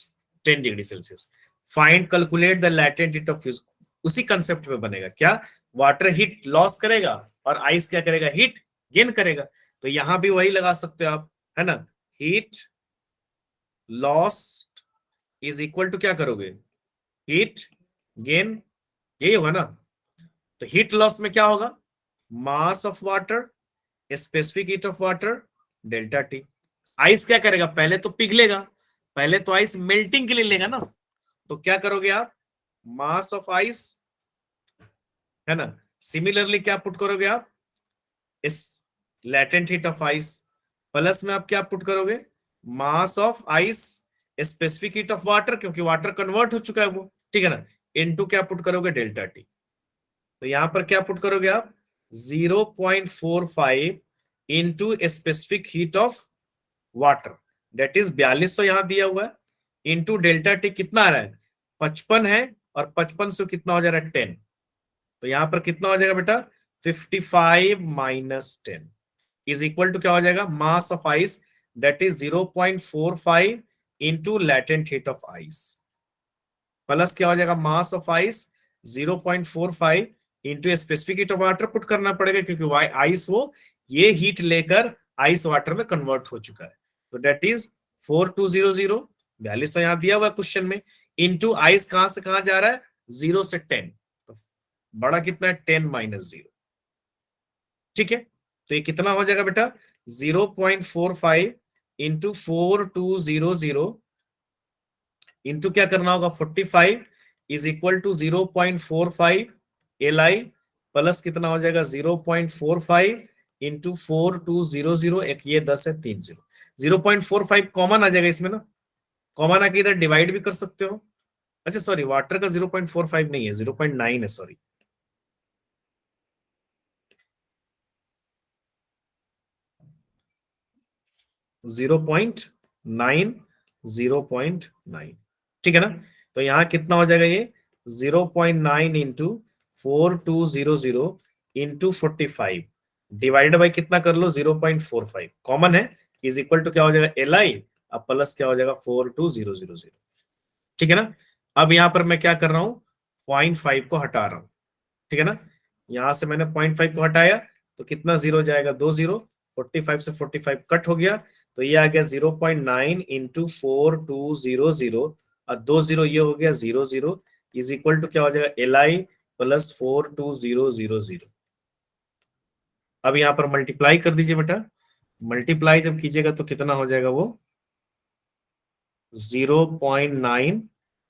10 degree Celsius, find calculate the latent heat of fusion. उसी कंसेप्ट में बनेगा क्या, वाटर हीट लॉस करेगा और आइस क्या करेगा हीट गेन करेगा, तो यहां भी वही लगा सकते हो आप, है ना, heat loss is equal to क्या करोगे हीट गेन, यही होगा ना। तो हीट लॉस में क्या होगा मास of water specific heat of water delta T. Ice क्या करेगा पहले तो पिघलेगा, पहले तो आइस मेल्टिंग के लिए लेगा ना, तो क्या करोगे आप मास ऑफ आइस, है ना, सिमिलरली क्या पुट करोगे आप इस latent heat of ice, plus में आप क्या पुट करोगे mass of ice specific heat of water, क्योंकि वाटर कन्वर्ट हो चुका है वो, ठीक है ना, इनटू क्या पुट करोगे डेल्टा टी। तो यहां पर क्या पुट करोगे आप 0.45 into specific heat of water that is 4200 यहां दिया हुआ है, इंटू डेल्टा टी कितना आ रहा है 55 है, और 55 से कितना हो जा रहा है 10, तो यहां पर कितना हो जाएगा बेटा 55 माइनस 10 इज इक्वल टू क्या हो जाएगा mass of ice that is 0.45 into latent heat of ice, plus क्या हो जाएगा mass of ice 0.45 into specific heat of water put करना पड़ेगा, क्योंकि आइस वो ये हीट लेकर आइस वाटर में कन्वर्ट हो चुका है, तो डेट इज 4200 4200 यहां दिया हुआ क्वेश्चन में, इंटू आइस कहां से कहां जा रहा है 0 से 10, तो बड़ा कितना है 10 माइनस 0, ठीक है। तो ये कितना हो जाएगा बेटा 0.45 इंटू 4200 इंटू क्या करना होगा 45 is equal to 0.45 LI, plus कितना हो जाएगा 0.45 इंटू 4200, एक ये 10 है 3 0, 0.45 कॉमन आ जाएगा इसमें ना, कॉमन आके इधर डिवाइड भी कर सकते हो। अच्छा सॉरी वाटर का 0.45 नहीं है 0.9 है, सॉरी 0.9 0.9, ठीक है ना। तो यहाँ कितना हो जाएगा ये 0.9 इंटू 4200 इंटू 45 डिवाइडेड बाई कितना कर लो 0.45 कॉमन है, इज इक्वल टू क्या हो जाएगा LI, अब प्लस क्या हो जाएगा 42000, ठीक है ना। अब यहाँ पर मैं क्या कर रहा हूँ 0.5 को हटा रहा हूँ, ठीक है ना, यहां से मैंने 0.5 को हटाया तो कितना जीरो जाएगा 2 0, 45 से 45 कट हो गया, तो ये आ गया 0.9 इंटू 4200 और 2 0 ये हो गया 0 0 इज इक्वल टू क्या हो जाएगा LI प्लस 42000। अब यहाँ पर मल्टीप्लाई कर दीजिए बेटा, मल्टीप्लाई जब कीजिएगा तो कितना हो जाएगा वो 0.9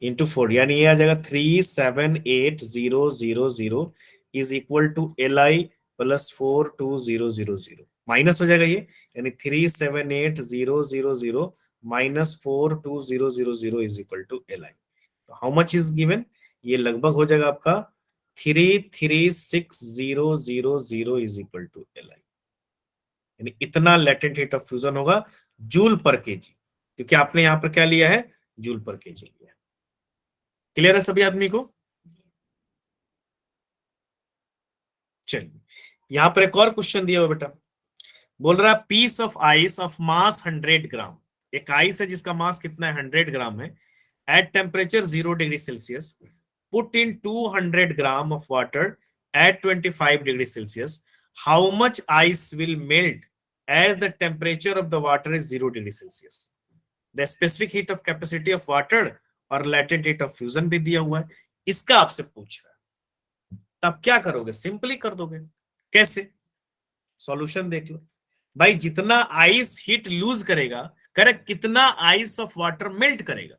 इंटू 4, यानी ये आ जाएगा 378,000 is equal to LI plus 42000, minus हो जाएगा ये, यानी 378,000 minus 42000 is equal to LI। तो हाउ मच इज गिवन, ये लगभग हो जाएगा आपका 336,000 इज इक्वल टू LI, यानी इतना लेटेंट हीट ऑफ फ्यूजन होगा जूल पर केजी, क्योंकि आपने यहां पर क्या लिया है, जूल पर केजी लिया। क्लियर है सभी आदमी को? चलिए यहां पर एक और क्वेश्चन दिया हुआ बेटा, बोल रहा है piece of ice of mass 100 gram, एक आइस है जिसका मास कितना है 100 ग्राम है, at temperature 0 degree Celsius, put in 200 gram of water at 25 degree Celsius, how much ice will melt as the temperature of the water is 0 degree Celsius, the specific heat of capacity of water और latent heat of fusion भी दिया हुआ है, इसका आपसे पूछ रहा है। तब क्या करोगे, सिंपली कर दोगे। कैसे, सॉल्यूशन देख लो भाई, जितना आइस हीट लूज करेगा, करेक्ट, कितना आइस ऑफ वाटर मेल्ट करेगा,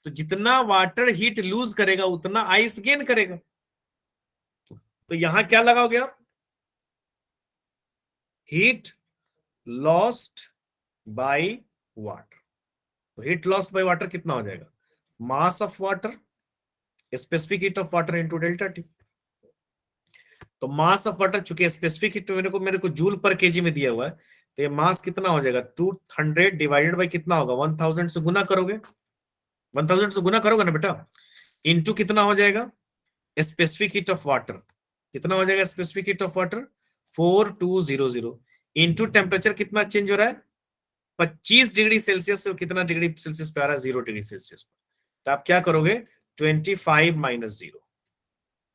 तो जितना वाटर हीट लूज करेगा उतना आइस गेन करेगा। तो यहां क्या लगाओगे आप, हीट लॉस्ट बाय वाटर, तो हीट लॉस्ट बाय वाटर कितना हो जाएगा, mass of water specific heat of water into delta T. तो मास ऑफ वाटर, चूंकि स्पेसिफिक हीट मेरे को जूल पर केजी में दिया हुआ है, तो ये मास कितना हो जाएगा 200 डिवाइडेड बाय कितना होगा 1000 से गुना करोगे, 1000 से गुना करोगे ना बेटा, इनटू कितना हो जाएगा स्पेसिफिक हीट ऑफ वाटर, कितना हो जाएगा specific heat of water 4200, into temperature कितना चेंज हो रहा है 25 डिग्री सेल्सियस से कितना डिग्री सेल्सियस पे आ रहा है 0 डिग्री सेल्सियस पर। तो आप क्या करोगे 25 माइनस 0,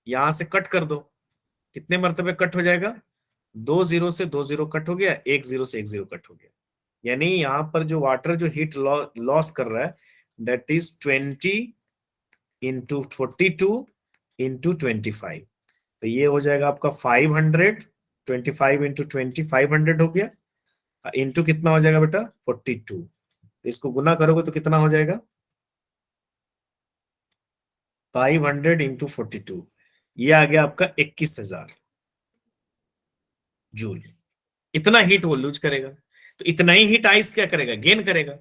यहां से कट कर दो, कितने मरतबे कट हो जाएगा, 2 0 से 2 0 कट हो गया, 1 0 से 1 0 कट हो गया, यानी यहां पर जो वाटर जो हीट लॉस कर रहा है दैट इज 20 इंटू 42 इंटू 25, तो ये हो जाएगा आपका 500, 25 इंटू 20 500 हो गया, इंटू कितना हो जाएगा बेटा 42, तो इसको गुना करोगे तो कितना हो जाएगा 500 इंटू 42, ये आ गया आपका 21,000 जूल, इतना हीट वो लूज करेगा। तो इतना ही हीट आइस क्या करेगा, गेन करेगा,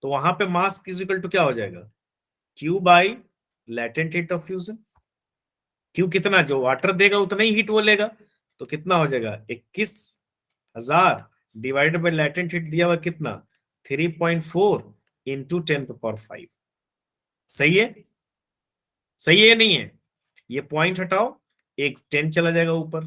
तो वहां पे मास इक्वल टू क्या हो जाएगा Q by latent heat of fusion, Q कितना जो वाटर देगा उतना ही हीट वो लेगा, तो कितना हो जाएगा 21,000 डिवाइडेड बाई लेटेंट हीट दिया हुआ कितना 3.4 इंटू 10⁵। सही है, सही है या नहीं है, ये पॉइंट हटाओ, एक 10 चला जाएगा ऊपर,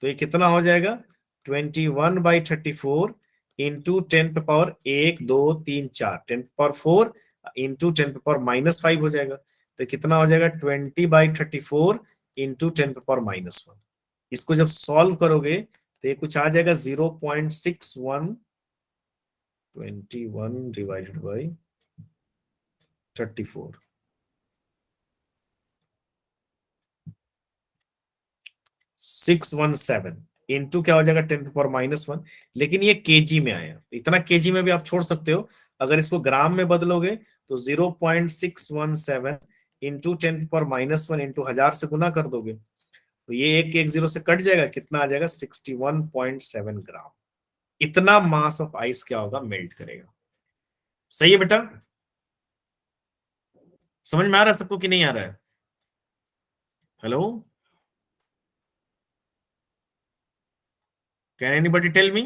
तो ये कितना हो जाएगा 21/34 इंटू 10 पे पावर 1 2 3 4 10⁴ इंटू 10⁻⁻5 हो जाएगा, तो कितना हो जाएगा 20/34 इंटू 10⁻⁻1। इसको जब सॉल्व करोगे तो ये कुछ आ जाएगा 0.61, 21 डिवाइडेड बाई 34, 617 इंटू क्या हो जाएगा 10⁻⁻1, लेकिन ये केजी में आया, इतना केजी में भी आप छोड़ सकते हो, अगर इसको ग्राम में बदलोगे तो 0.617 इंटू 10⁻⁻1 इंटू 1000 से गुना कर दोगे, तो ये एक 0 से कट जाएगा, कितना आ जाएगा 61.7 ग्राम, इतना मास ऑफ आइस क्या होगा मेल्ट करेगा। सही है बेटा, समझ में आ रहा है सबको कि नहीं आ रहा है, hello, can anybody tell me?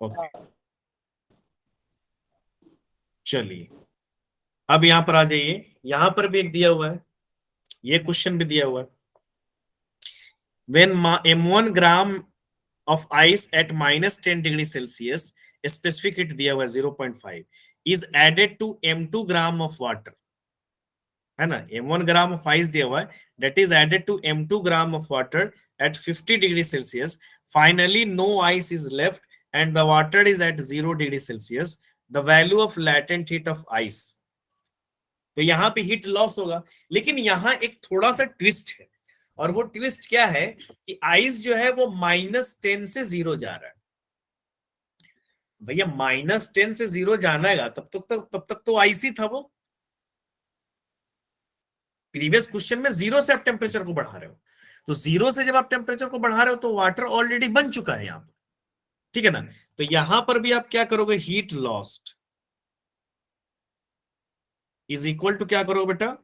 Okay, चलिए अब यहां पर आ जाइए, यहां पर भी एक दिया हुआ है, ये क्वेश्चन भी दिया हुआ है, when m1 gram of ice at -10 degree Celsius, specific heat दिया हुआ है 0.5, is added to m2 gram of water, है ना, m1 ग्राम ऑफ आइस दिया हुआ है, that is added to m2 gram of water at 50 degree Celsius, finally no ice is left and the water is at 0 degree Celsius, the value of latent heat of ice, तो यहां पे heat loss होगा, लेकिन यहां एक थोड़ा सा twist है, और वो ट्विस्ट क्या है कि आइस जो है वो -10 से 0 जा रहा है। भैया -10 से 0 जाना है तब तक तो आइस ही था वो। प्रीवियस क्वेश्चन में 0 से आप टेम्परेचर को बढ़ा रहे हो, तो 0 से जब आप टेम्परेचर को बढ़ा रहे हो तो वाटर ऑलरेडी बन चुका है यहां पर, ठीक है ना। तो यहां पर भी आप क्या करोगे, heat lost is equal to क्या करोगे बेटा,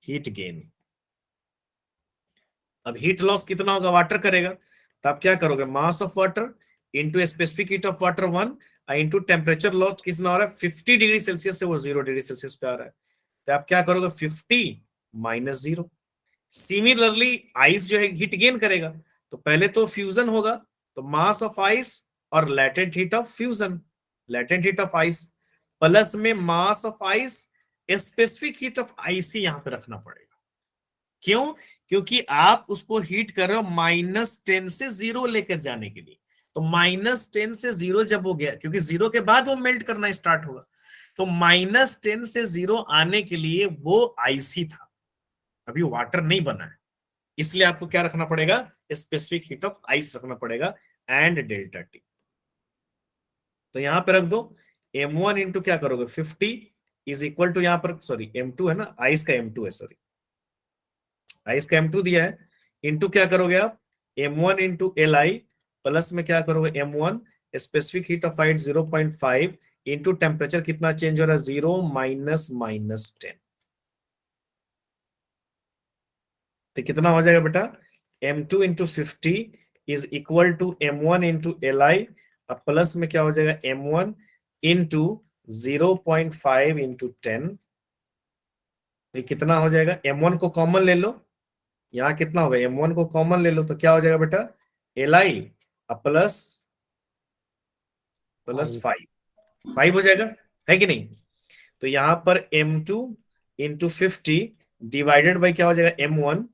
हीट गेन। अब हीट लॉस कितना होगा, वाटर करेगा, तो आप क्या करोगे, mass of water into specific heat of water 1 into temperature loss कितना हो रहा है 50 डिग्री सेल्सियस से वो 0 डिग्री सेल्सियस पे आ रहा है, तो आप क्या करोगे 50 माइनस 0। सिमिलरली आइस जो है हीट गेन करेगा, तो पहले तो फ्यूजन होगा, तो मास ऑफ आइस और latent heat of fusion, latent heat of ice plus में mass of ice, specific heat of ice ही यहां पे रखना पड़ेगा। क्यों, क्योंकि आप उसको हीट कर रहे हो -10 से 0 लेकर जाने के लिए, तो -10 से 0 जब हो गया, क्योंकि 0 के बाद वो मेल्ट करना स्टार्ट होगा, तो -10 से 0 आने के लिए वो आइसी था, अभी वाटर नहीं बना है, इसलिए आपको क्या रखना पड़ेगा, स्पेसिफिक हीट ऑफ आइस रखना पड़ेगा एंड डेल्टा टी। तो यहां पे रख दो m1 इंटू क्या करोगे 50 इज इक्वल टू, यहां पर सॉरी m2 है ना, आइस का m2 है, सॉरी आइस का m2 दिया है, इंटू क्या करोगे आप m1 इंटू Li प्लस में क्या करोगे m1 specific heat of ice 0.5 into temperature कितना चेंज हो रहा है 0 -10, तो कितना हो जाएगा बेटा m2 into 50 is equal to m1 into Li, अब प्लस में क्या हो जाएगा m1 इंटू 0.5 इंटू 10, तो कितना हो जाएगा, m1 को कॉमन ले लो, यहाँ कितना होगा m1 को कॉमन ले लो, तो क्या हो जाएगा बेटा Li प्लस प्लस 5 हो जाएगा, है कि नहीं। तो यहां पर m2 इंटू 50 डिवाइडेड बाई क्या हो जाएगा m1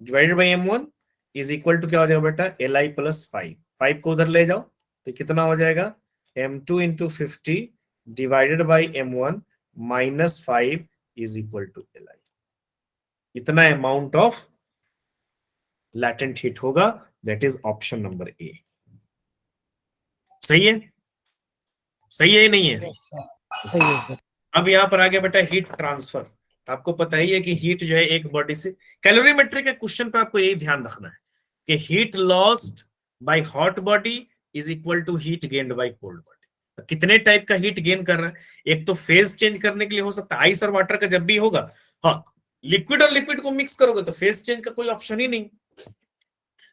divided by m1 is equal to क्या हो जाएगा बेटा Li प्लस 5 को उधर ले जाओ, तो कितना हो जाएगा m2 into 50 divided by m1 -5 is equal to Li। इतना अमाउंट ऑफ लैटेंट हीट होगा, that is option number A. सही है, सही है नहीं है। Yes, sir. सही है सर। अब यहां पर आ गया बेटा हीट ट्रांसफर। आपको पता ही है कि हीट जो है एक बॉडी से, कैलोरीमेट्री के क्वेश्चन पे आपको यही ध्यान रखना है कि heat lost by hot body is equal to heat gained by cold body. कितने टाइप का हीट गेन कर रहा है, एक तो फेज चेंज करने के लिए हो सकता है, आइस और वाटर का जब भी होगा, हाँ लिक्विड और लिक्विड को मिक्स करोगे तो फेज चेंज का कोई ऑप्शन ही नहीं,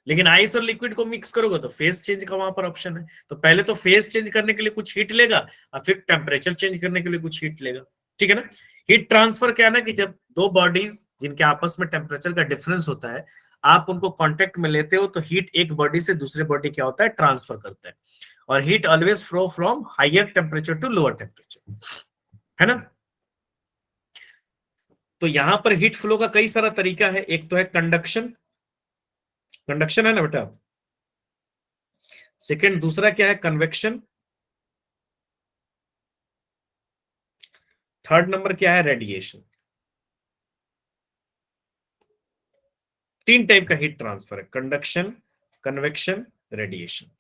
लेकिन आइस और लिक्विड को मिक्स करोगे तो फेज चेंज का वहां पर ऑप्शन है। तो पहले तो फेज चेंज करने के लिए कुछ हीट लेगा और फिर टेम्परेचर चेंज करने के लिए कुछ हीट लेगा, ठीक है ना। हीट ट्रांसफर क्या है ना कि जब दो बॉडीज जिनके आपस में टेम्परेचर का डिफरेंस होता है, आप उनको कांटेक्ट में लेते हो तो हीट एक बॉडी से दूसरे बॉडी क्या होता है, ट्रांसफर करता है, और heat always flow from higher temperature to lower temperature, है ना। तो यहां पर हीट फ्लो का कई सारा तरीका है, एक तो है कंडक्शन, कंडक्शन है ना बेटा, सेकेंड दूसरा क्या है कन्वेक्शन, थर्ड नंबर क्या है रेडिएशन। तीन टाइप का हीट ट्रांसफर है, कंडक्शन, कन्वेक्शन, रेडिएशन।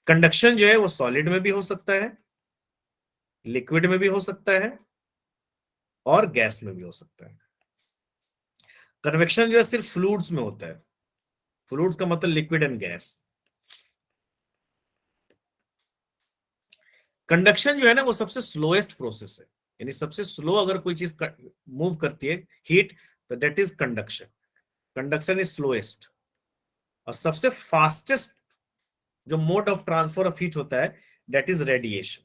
कंडक्शन जो है वो सॉलिड में भी हो सकता है, लिक्विड में भी हो सकता है और गैस में भी हो सकता है। कन्वेक्शन जो है सिर्फ फ्लूइड्स में होता है, फ्लूइड्स का मतलब लिक्विड एंड गैस। कंडक्शन जो है ना वो सबसे स्लोएस्ट प्रोसेस है, यानी सबसे स्लो अगर कोई चीज मूव करती है हीट, तो that is conduction, conduction is slowest. और सबसे फास्टेस्ट जो mode of transfer of heat होता है दैट इज रेडिएशन।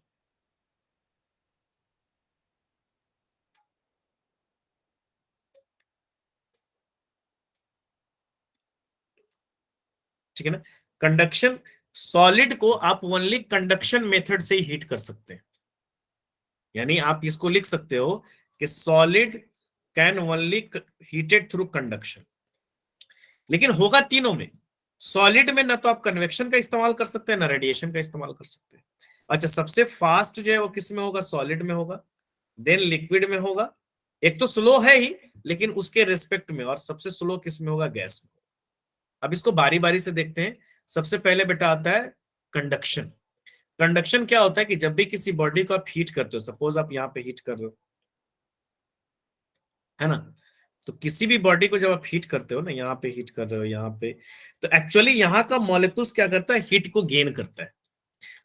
ठीक है ना, कंडक्शन सॉलिड को आप ओनली कंडक्शन मेथड से ही हीट कर सकते हैं, यानी आप इसको लिख सकते हो कि solid can only heated through conduction. लेकिन होगा तीनों में, सॉलिड में ना तो आप कन्वेक्शन का इस्तेमाल कर सकते हैं ना रेडिएशन का इस्तेमाल कर सकते हैं। अच्छा सबसे फास्ट जो है वो किस में होगा, सॉलिड में होगा, देन लिक्विड में होगा, एक तो स्लो है ही लेकिन उसके रिस्पेक्ट में, और सबसे स्लो किस में होगा? गैस में। अब इसको बारी बारी से देखते हैं। सबसे पहले बेटा आता है कंडक्शन। कंडक्शन क्या होता है कि जब भी किसी बॉडी को आप हीट करते हो, सपोज आप यहाँ पे हीट कर रहे हो, है ना, तो किसी भी बॉडी को जब आप हीट करते हो ना, यहाँ पे हीट कर रहे हो, यहाँ पे, तो एक्चुअली यहाँ का मॉलिक्यूल्स क्या करता है? हीट को गेन करता है।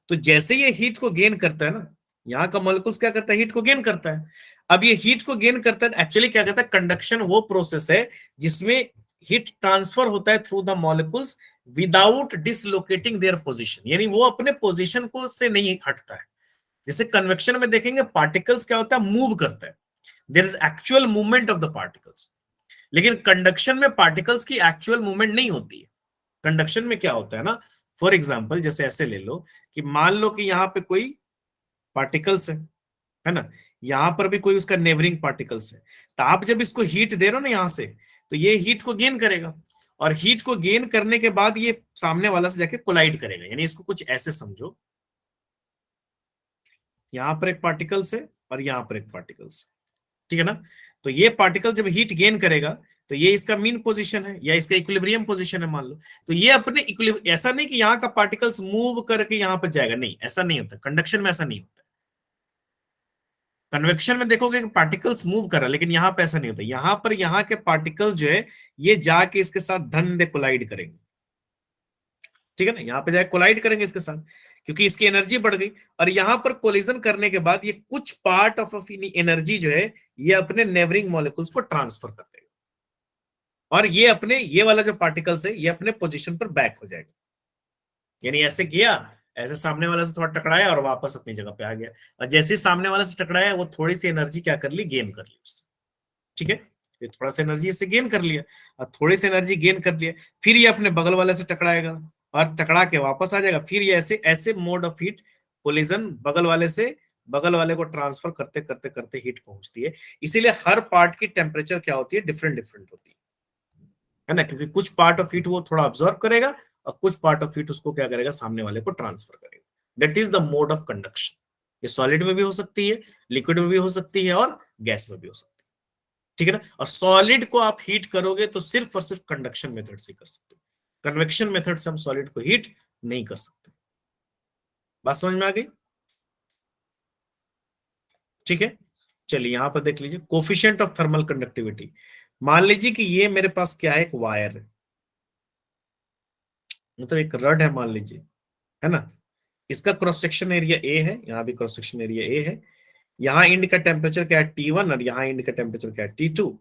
तो जैसे ये हीट को गेन करता है ना, यहाँ का मॉलिक्यूल्स क्या करता है? हीट को गेन करता है। अब ये हीट को गेन करता है, एक्चुअली क्या कहता है? कंडक्शन वो प्रोसेस है जिसमें हीट ट्रांसफर होता है through the molecules without dislocating their position, यानी वो अपने पोजीशन को से नहीं हटता है। जैसे कन्वेक्शन में देखेंगे, पार्टिकल्स क्या होता है? मूव करता है, there is actual movement of the particles. लेकिन कंडक्शन में पार्टिकल्स की एक्चुअल मूवमेंट नहीं होती है। कंडक्शन में क्या होता है ना, फॉर एग्जाम्पल जैसे ऐसे ले लो कि मान लो कि यहाँ पे कोई पार्टिकल्स है ना, यहाँ पर भी कोई उसका नेबरिंग पार्टिकल्स है। तो आप जब इसको हीट दे रहे हो ना यहाँ से, तो ये हीट को गेन करेगा, और हीट को गेन करने के बाद ये सामने वाला से जाके कोलाइड करेगा। यानी इसको कुछ ऐसे समझो, यहाँ पर एक पार्टिकल्स है और यहाँ पर एक पार्टिकल्स है, ठीक है ना। तो ये पार्टिकल जब हीट गेन करेगा, तो ये इसका मीन पोजीशन है या इसका इक्विलिब्रियम पोजीशन है मान लो। तो ये अपने ऐसा नहीं कि यहाँ का पार्टिकल्स मूव करके यहाँ पर जाएगा, नहीं, ऐसा नहीं होता। कंडक्शन में ऐसा नहीं होता। कन्वेक्शन में देखोगे कि पार्टिकल्स मूव कर रहा है, लेकिन यहाँ पे ऐसा नहीं होता। यहाँ पर यहाँ के पार्टिकल्स जो है ये जाके इसके साथ धन कोलाइड करेंगे, ठीक है ना, यहाँ पे जाके कोलाइड करेंगे इसके साथ, क्योंकि इसकी एनर्जी बढ़ गई। और यहां पर कोलिजन करने के बाद ये कुछ पार्ट ऑफ एनर्जी जो है ये अपने नेबरिंग मॉलिक्यूल्स को ट्रांसफर कर देगा, और ये अपने ये वाला जो पार्टिकल्स है ये अपने पोजीशन पर बैक हो जाएगा। यानी ऐसे किया, ऐसे सामने वाले से थोड़ा टकराया और वापस अपनी जगह पे आ गया। और जैसे ही सामने वाले से टकराया, वो थोड़ी सी एनर्जी क्या कर ली? गेन कर ली उससे, ठीक है। ये थोड़ा सा एनर्जी इससे गेन कर लिया, और थोड़ी सी एनर्जी गेन कर लिया, फिर ये अपने बगल वाले से टकराएगा और टकरा के वापस आ जाएगा। फिर ये ऐसे ऐसे मोड ऑफ हीट कोलिजन बगल वाले से बगल वाले को ट्रांसफर करते करते करते हीट पहुंचती है। इसीलिए हर पार्ट की टेम्परेचर क्या होती है? डिफरेंट डिफरेंट होती है ना, क्योंकि कुछ पार्ट ऑफ हीट वो थोड़ा ऑब्जर्व करेगा और कुछ पार्ट ऑफ हीट उसको क्या करेगा? सामने वाले को ट्रांसफर करेगा। That is the mode of conduction. ये सॉलिड में भी हो सकती है, लिक्विड में भी हो सकती है, और गैस में भी हो सकती है, ठीक है ना। और सॉलिड को आप हीट करोगे तो सिर्फ और सिर्फ कंडक्शन मेथड से कर सकते हो। कन्वेक्शन मेथड से हम सॉलिड को हीट नहीं कर सकते। बात समझ में आ गई? ठीक है, चलिए यहां पर देख लीजिए कोफिशिएंट ऑफ थर्मल कंडक्टिविटी। मान लीजिए कि ये मेरे पास क्या है? एक वायर है, मतलब एक रड है मान लीजिए, है ना। इसका क्रॉस सेक्शन एरिया ए है, यहाँ भी क्रॉस सेक्शन एरिया ए है। यहाँ इंड का टेम्परेचर क्या है? T1, और यहाँ इंड का टेम्परेचर क्या है? T2।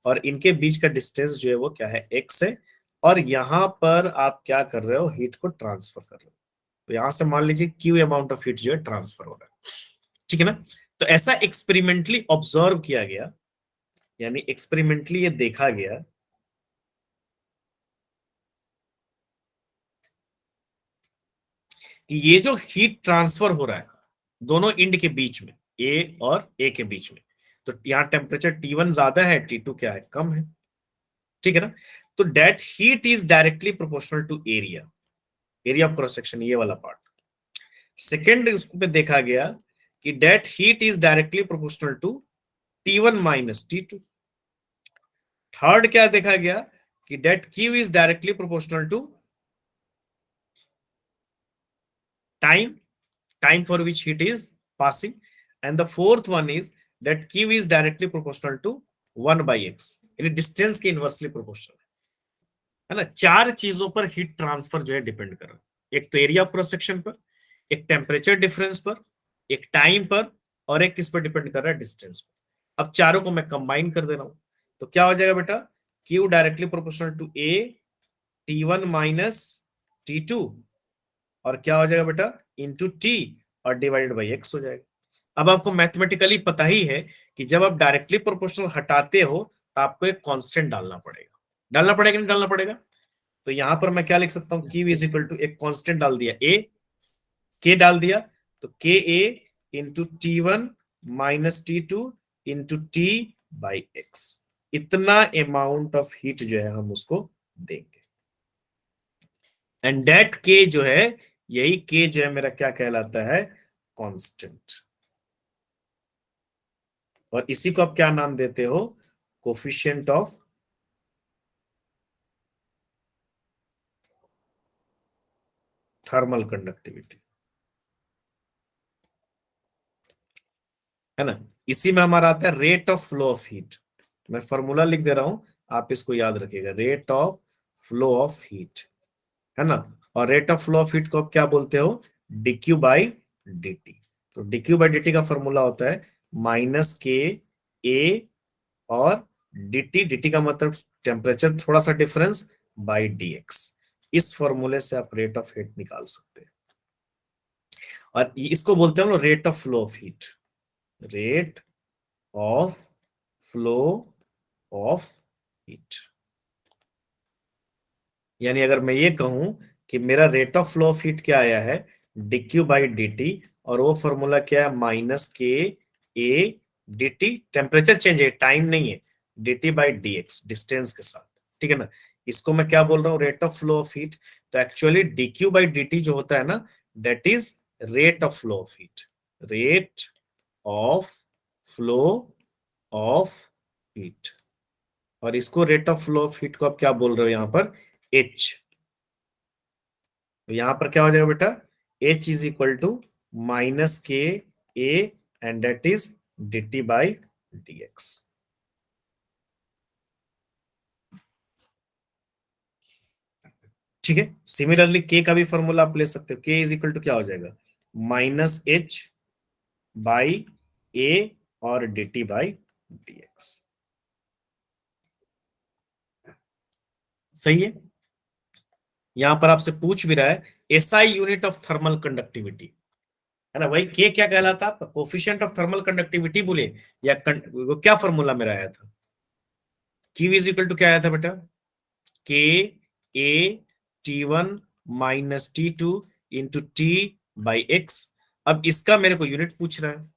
और इनके बीच का डिस्टेंस जो है वो क्या है? x है। और यहाँ पर आप क्या कर रहे हो? हीट को ट्रांसफर कर रहे हो। तो यहां से मान लीजिए Q अमाउंट ऑफ हीट जो है ट्रांसफर हो रहा है, ठीक है ना। तो ऐसा एक्सपेरिमेंटली ऑब्जर्व किया गया, यानी एक्सपेरिमेंटली ये देखा गया कि ये जो हीट ट्रांसफर हो रहा है दोनों इंड के बीच में, ए और ए के बीच में, तो यहाँ टेम्परेचर T1 ज्यादा है, T2 क्या है? कम है, ठीक है ना। तो that heat is directly proportional to area, area of cross section, ये वाला पार्ट। सेकेंड उसको पे देखा गया कि that heat is directly proportional to T1 minus T2। Third क्या देखा गया कि that Q is directly proportional to time, time for which heat is passing. And the fourth one is that q is directly proportional to 1 by x, यानी distance के inversely proportional है ना। चार चीजों पर हीट ट्रांसफर जो है depend कर रहा है। एक तो एरिया ऑफ क्रॉस सेक्शन पर, एक टेम्परेचर डिफरेंस पर, एक टाइम पर, और एक किस पर डिपेंड कर रहा है? डिस्टेंस पर। अब चारों को मैं कंबाइन कर दे रहा हूं, तो क्या हो जाएगा बेटा? q directly proportional to a T1 minus T2, और क्या हो जाएगा बेटा? इंटू टी, और डिवाइडेड बाई एक्स हो जाएगा। अब आपको मैथमेटिकली पता ही है कि जब आप डायरेक्टली प्रोपोर्शनल हटाते हो तो आपको एक कांस्टेंट डालना पड़ेगा। डालना पड़ेगा नहीं डालना पड़ेगा? तो यहां पर मैं क्या लिख सकता हूं? Q इज इक्वल टू एक कांस्टेंट डाल दिया A, K डाल दिया, तो K A into T1 minus T2 into t by x. इतना अमाउंट ऑफ हीट जो है हम उसको देंगे। एंड डेट के जो है, यही के जो है मेरा क्या कहलाता है? कांस्टेंट। और इसी को आप क्या नाम देते हो? कोफिशिएंट ऑफ थर्मल कंडक्टिविटी, है ना। इसी में हमारा आता है rate of flow of heat. मैं फॉर्मूला लिख दे रहा हूं, आप इसको याद रखिएगा, rate of flow of heat, है ना। और rate of flow of heat को आप क्या बोलते हो, dq बाई dt। तो dq बाई dt का फॉर्मूला होता है माइनस के ए और dt का मतलब टेम्परेचर थोड़ा सा डिफरेंस बाई dx। इस फॉर्मूले से आप रेट ऑफ हीट निकाल सकते हैं, और इसको बोलते हैं हम लोग rate of flow of heat, rate of flow of heat. यानी अगर मैं ये कहूं कि मेरा rate of flow of heat क्या आया है, dq बाई dt, और वो फॉर्मूला क्या है, माइनस के ए dt, टेम्परेचर चेंज है, टाइम नहीं है, dt बाई dx, डिस्टेंस के साथ, ठीक है ना। इसको मैं क्या बोल रहा हूँ, rate of flow of heat. तो एक्चुअली dq बाई dt जो होता है ना, that is rate of flow of heat, rate of flow of heat. और इसको rate of flow of heat को आप क्या बोल रहे हो यहां पर, h। तो यहां पर क्या हो जाएगा बेटा, h is equal to minus K A and that is dt by dx। ठीक है। सिमिलरली k का भी फॉर्मूला आप ले सकते हो, k इज इक्वल टू क्या हो जाएगा, माइनस h बाई ए और dt बाई dx। सही है। यहां पर आपसे पूछ भी रहा है SI unit of thermal conductivity, है ना। वही के क्या कहलाता, आपका कोफिशिएंट ऑफ थर्मल कंडक्टिविटी बोले, या वो क्या फॉर्मूला मेरा आया था, क्यू इज इक्वल टू क्या आया था बेटा, के ए T1 minus T2 into t by x. अब इसका मेरे को यूनिट पूछ रहा है,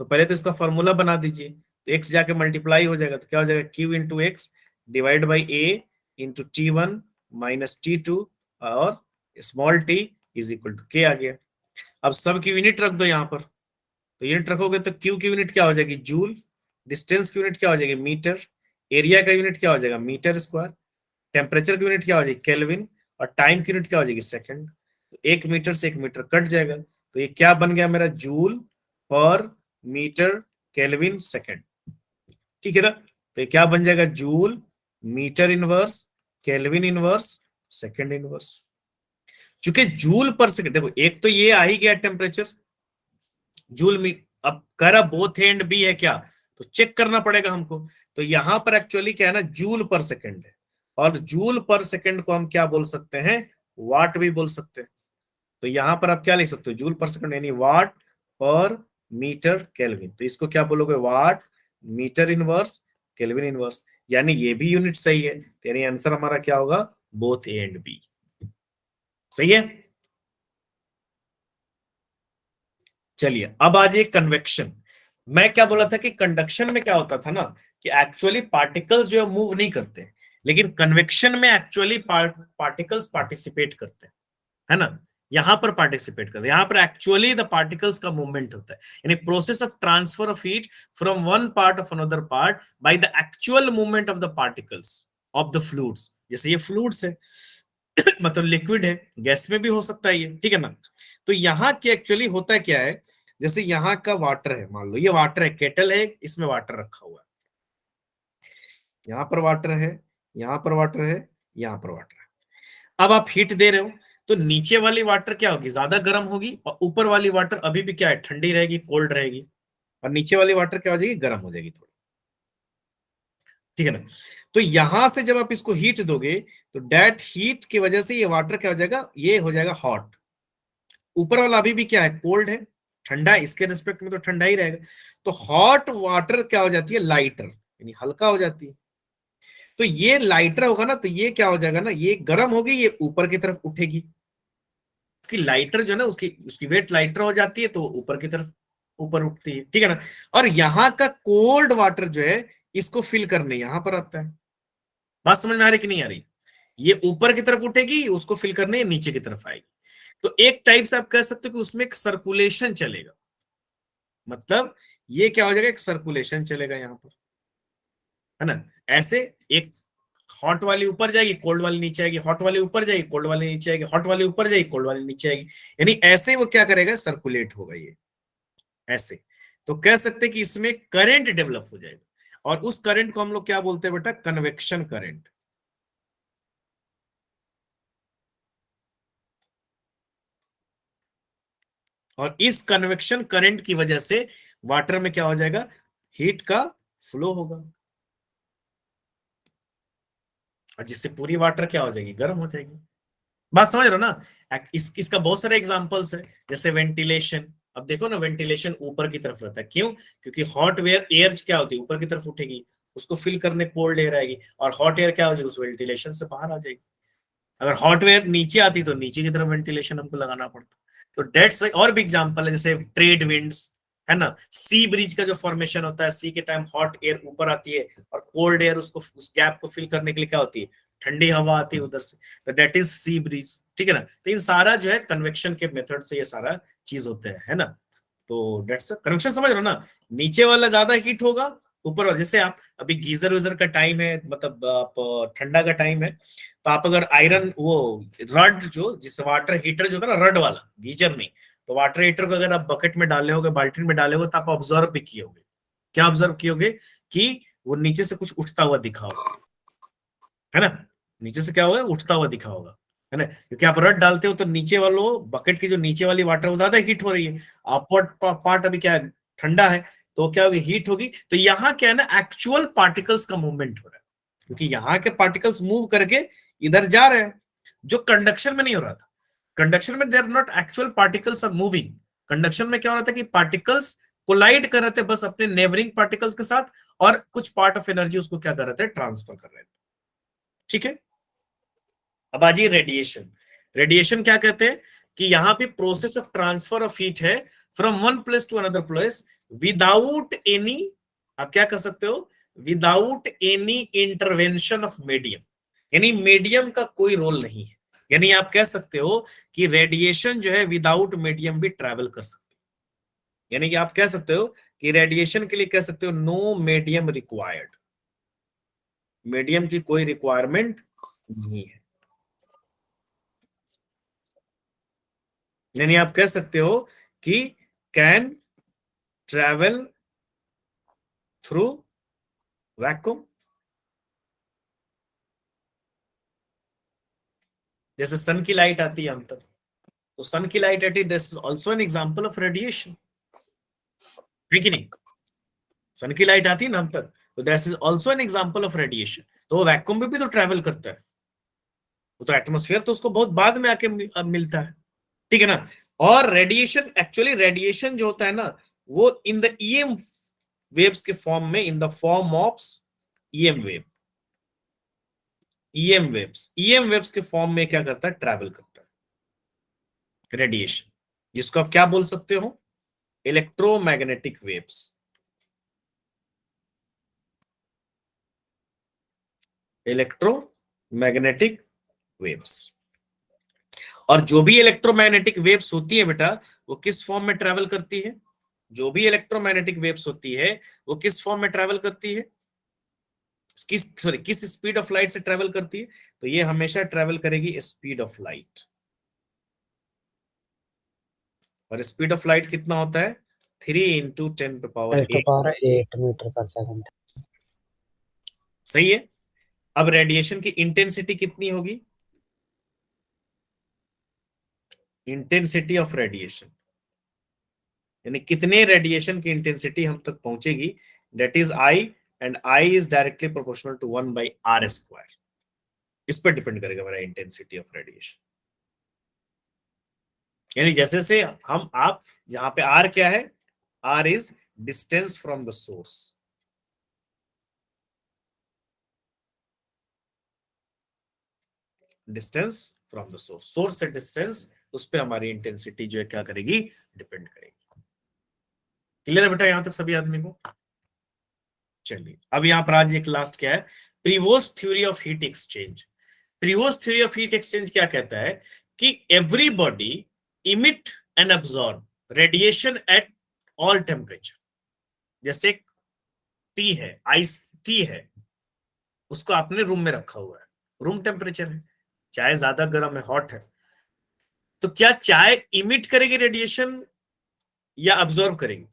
तो पहले तो इसका फॉर्मूला बना दीजिए, तो एक्स जाके मल्टीप्लाई हो जाएगा, तो क्या हो जाएगा, Q into X divide by A into T1 minus T2, और small T is equal to K आ गया। अब सब की यूनिट रख दो यहाँ पर, तो यूनिट रखोगे तो क्यू की यूनिट क्या हो जाएगी, जूल, डिस्टेंस की यूनिट क्या हो जाएगी, मीटर, एरिया का यूनिट क्या हो जाएगा, मीटर स्क्वायर, टेम्परेचर की यूनिट क्या हो जाएगी, केल्विन, और टाइम की यूनिट क्या हो जाएगी, सेकंड। तो 1 मीटर से 1 मीटर कट जाएगा, तो ये क्या बन गया मेरा, जूल पर मीटर केल्विन सेकंड। ठीक है ना। तो ये क्या बन जाएगा, joule metre inverse kelvin inverse second inverse. चूंकि जूल पर सेकंड, देखो एक तो ये आ ही गया टेम्परेचर, जूल मी, अब कर बोथ एंड बी है क्या, तो चेक करना पड़ेगा हमको। तो यहां पर एक्चुअली क्या है ना, जूल पर सेकंड है, और जूल पर सेकंड को हम क्या बोल सकते हैं, वाट भी बोल सकते हैं। तो यहां पर आप क्या लिख सकते हो, जूल पर सेकंड यानी वाट पर मीटर केल्विन, तो इसको क्या बोलोगे, watt metre inverse kelvin inverse, यानी ये भी यूनिट सही है, तो यानी आंसर हमारा क्या होगा, बोथ ए एंड बी। सही है। चलिए अब आ जाइए कन्वेक्शन। मैं क्या बोला था कि कंडक्शन में क्या होता था ना, कि एक्चुअली पार्टिकल्स जो है मूव नहीं करते, लेकिन कन्वेक्शन में एक्चुअली पार्टिकल्स पार्टिसिपेट करते हैं, है ना। यहां पर पार्टिसिपेट करते हैं, यहां पर एक्चुअली द पार्टिकल्स का मूवमेंट होता है, यानी process of transfer of heat from one part of another part by the actual movement of the particles of the fluids. जैसे ये फ्लूइड्स है मतलब लिक्विड है, गैस में भी हो सकता है ये, ठीक है ना। तो यहाँ की एक्चुअली होता है क्या है, जैसे यहाँ का वाटर है, मान लो ये वाटर है, केटल है, इसमें वाटर रखा हुआ है, यहाँ पर वाटर है, यहाँ पर वाटर है, यहाँ पर वाटर है। अब आप हीट दे रहे हो, तो नीचे वाली वाटर क्या होगी, ज्यादा गर्म होगी, और ऊपर वाली वाटर अभी भी क्या है, ठंडी रहेगी, कोल्ड रहेगी, और नीचे वाली वाटर क्या हो जाएगी, गर्म हो जाएगी थोड़ी, ठीक है ना। तो यहां से जब आप इसको हीट दोगे, तो डेट हीट की वजह से ये वाटर क्या हो जाएगा, ये हो जाएगा हॉट। ऊपर वाला अभी भी क्या है, कोल्ड है, ठंडा है, इसके रिस्पेक्ट में तो ठंडा ही रहेगा। तो हॉट वाटर क्या हो जाती है, लाइटर, यानी हल्का हो जाती है। तो ये लाइटर होगा ना, तो ये क्या हो जाएगा ना, ये गर्म होगी, ये ऊपर की तरफ उठेगी, कि लाइटर जो है ना, उसकी उसकी वेट लाइटर हो जाती है, तो ऊपर की तरफ ऊपर उठती है, ठीक है ना। और यहाँ का कोल्ड वाटर जो है, इसको फिल करने यहां पर आता है। बात समझ में आ रही कि नहीं आ रही, ये ऊपर की तरफ उठेगी, उसको फिल करने नीचे की तरफ आएगी। तो एक टाइप से आप कह सकते हो कि उसमें एक सर्कुलेशन चलेगा, मतलब ये क्या हो जाएगा, एक सर्कुलेशन चलेगा यहां पर, है ना। ऐसे एक हॉट वाली ऊपर जाएगी, कोल्ड वाली नीचे आएगी, हॉट वाली ऊपर जाएगी, कोल्ड वाली नीचे आएगी, हॉट वाली ऊपर जाएगी, कोल्ड वाली नीचे आएगी। यानी ऐसे वो क्या करेगा, सर्कुलेट होगा ये ऐसे। तो कह सकते हैं कि इसमें करंट डेवलप हो जाएगा, और उस करंट को हम लोग क्या बोलते हैं बेटा, कन्वेक्शन करंट। और इस कन्वेक्शन करंट की वजह से वाटर में क्या हो जाएगा, हीट का फ्लो होगा, और जिससे पूरी वाटर क्या हो जाएगी, गर्म हो जाएगी। बात समझ रहे हो ना। इसका बहुत सारे एग्जांपल्स है, जैसे वेंटिलेशन। अब देखो ना, वेंटिलेशन ऊपर की तरफ रहता है, क्यों? क्योंकि हॉट एयर एयर क्या होती है, ऊपर की तरफ उठेगी, उसको फिल करने कोल्ड एयर आएगी, और हॉट एयर क्या हो जाएगी, उस वेंटिलेशन से बाहर आ जाएगी। अगर हॉट एयर नीचे आती तो नीचे की तरफ वेंटिलेशन हमको लगाना पड़ता। तो डेट्स और भी एग्जांपल है, जैसे ट्रेड विंड्स, है ना। सी ब्रिज का जो फॉर्मेशन होता है, सी के टाइम हॉट एयर ऊपर आती है, और कोल्ड एयर उसको, उस गैप को फिल करने के लिए क्या होती है, ठंडी हवा आती है उधर से, तो डेट इज सी ब्रिज। ठीक है ना। तो इन सारा जो है कन्वेक्शन के मेथड से ये सारा चीज होते हैं, है ना। तो डेट्स कन्वेक्शन, समझ रहे हो ना। नीचे वाला ज्यादा हीट होगा, ऊपर वाला, जैसे आप अभी गीजर वीजर का टाइम है, मतलब आप ठंडा का टाइम है, तो आप अगर आयरन वो रड, जो जिस वाटर हीटर जो होता है ना, रड वाला, गीजर नहीं, तो वाटर हीटर को अगर आप बकेट में डाले होगे, बाल्टी में डाले होगे, तो आप ऑब्जर्व भी किए होगे। क्या ऑब्जर्व किए होगे, कि वो नीचे से कुछ उठता हुआ दिखा होगा, है ना। नीचे से क्या होगा, उठता हुआ दिखा होगा, है ना। क्योंकि आप रड डालते हो तो नीचे वालों बकेट की जो नीचे वाली वाटर वो ज्यादा हीट हो रही है, अपवर्ड पार्ट अभी क्या है, ठंडा है, तो क्या होगी, हीट होगी। तो यहाँ क्या है ना, एक्चुअल पार्टिकल्स का मूवमेंट हो रहा है, क्योंकि यहाँ के पार्टिकल्स मूव करके इधर जा रहे हैं, जो कंडक्शन में नहीं हो रहा था। कंडक्शन में there not actual particles are moving. Conduction में क्या हो रहा था कि पार्टिकल्स कोलाइड कर रहे थे बस अपने नेबरिंग पार्टिकल्स के साथ, और कुछ पार्ट ऑफ एनर्जी उसको क्या कर रहे थे, ट्रांसफर कर रहे थे। ठीक है। अब आ जाइए रेडिएशन। रेडिएशन क्या कहते हैं, कि यहां पे process of transfer of heat है from one place to another place without any, आप क्या कर सकते हो, without any intervention of medium. यानी मीडियम का कोई रोल नहीं है। यानी आप कह सकते हो कि रेडिएशन जो है विदाउट मीडियम भी ट्रेवल कर सकते हैं। यानी कि आप कह सकते हो कि रेडिएशन के लिए कह सकते हो नो मीडियम रिक्वायर्ड, मीडियम की कोई रिक्वायरमेंट नहीं है। यानी आप कह सकते हो कि कैन ट्रेवल थ्रू वैक्यूम। जैसे सन की लाइट आती है हम तक, तो सन की लाइट आती है, this is also an example of radiation, है कि नहीं। सन की लाइट आती है ना हम तक, तो this is also an example of radiation. तो वो वैक्यूम में भी तो ट्रेवल करता है, वो तो एटमोस्फेयर तो उसको बहुत बाद में आके अब मिलता है। ठीक है ना। और रेडिएशन, एक्चुअली रेडिएशन जो होता है ना, वो इन द ईएम वेव्स के फॉर्म में, in the form of EM wave, EM waves के फॉर्म में क्या करता है, ट्रैवल करता है रेडिएशन, जिसको आप क्या बोल सकते हो, इलेक्ट्रोमैग्नेटिक वेव्स। Electromagnetic waves. और जो भी इलेक्ट्रोमैग्नेटिक वेव्स होती है बेटा, वो किस फॉर्म में ट्रैवल करती है, जो भी इलेक्ट्रोमैग्नेटिक वेव्स होती है वो किस फॉर्म में ट्रैवल करती है, किस स्पीड ऑफ लाइट से ट्रैवल करती है, तो ये हमेशा ट्रैवल करेगी स्पीड ऑफ लाइट। और स्पीड ऑफ लाइट कितना होता है, 3 × 10⁸ पावर 8 मीटर पर सेकंड। सही है। अब रेडिएशन की इंटेंसिटी कितनी होगी, इंटेंसिटी ऑफ रेडिएशन, यानी कितने रेडिएशन की इंटेंसिटी हम तक पहुंचेगी, that is I, and I is directly proportional to 1/r²। इस पर डिपेंड करेगा मेरा इंटेंसिटी ऑफ रेडिएशन। यानी जैसे से हम आप, जहां पे आर क्या है, R is distance from the source. Distance from the source, source से डिस्टेंस, उस पर हमारी इंटेंसिटी जो है क्या करेगी, डिपेंड करेगी। क्लियर है बेटा यहां तक सभी आदमी को। चलिए अब यहां पर आज एक लास्ट क्या है, Prevost theory of heat exchange. Prevost theory of heat exchange क्या कहता है, कि everybody emit and absorb radiation at all temperature. जैसे टी है, आइस टी है, उसको आपने रूम में रखा हुआ है, रूम टेम्परेचर है, चाय ज्यादा गर्म है, हॉट है, तो क्या चाय इमिट करेगी रेडिएशन या अब्जॉर्ब करेगी?